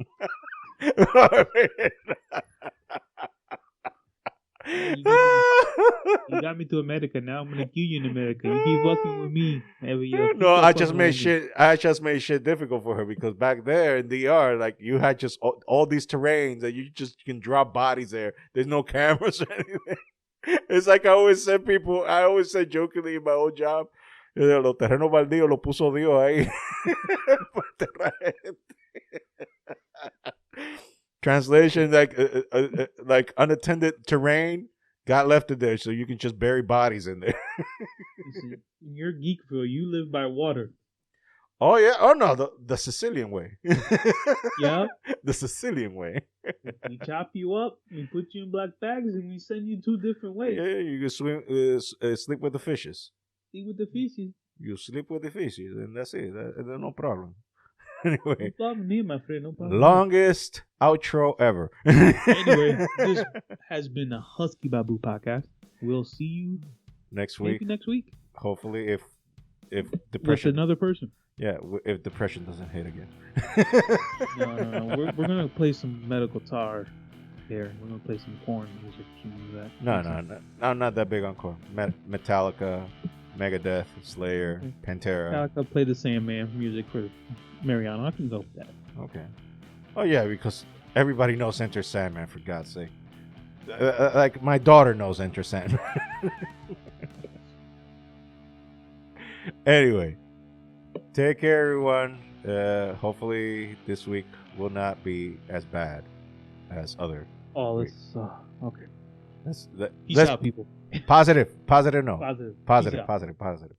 You got me to America. Now I'm gonna kill you in America. You keep fucking with me every year. No, I just made shit difficult for her because back there in DR, like you had just all these terrains and you can drop bodies there. There's no cameras or anything. It's like I always say jokingly in my old job, los terrenos baldíos los puso Dios ahí. Translation, like unattended terrain got left in there, so you can just bury bodies in there. In your Geekville, you live by water. Oh yeah. Oh no, the Sicilian way. Yeah. The Sicilian way. We chop you up, we put you in black bags, and we send you 2 different ways. Yeah, you can sleep with the fishes. Sleep with the fishes. You sleep with the fishes, and that's it. There's no problem. Anyway, no problem, me, my friend. No problem. Longest outro ever. Anyway, this has been a Husky Babu podcast. We'll see you next week. Maybe next week. Hopefully, if depression with another person. Yeah, if depression doesn't hit again. No. We're gonna play some medical tar here. We're gonna play some corn music. No. I'm not that big on corn. Metallica, Megadeth, Slayer, Pantera. Metallica play the Sandman music for Mariano. I can go with that. Okay. Oh yeah, because everybody knows Enter Sandman, for God's sake. Like my daughter knows Enter Sandman. Anyway, take care, everyone. Hopefully this week will not be as bad as other. Oh, it's okay. Peace out, people. Positive note. Positive. Positive.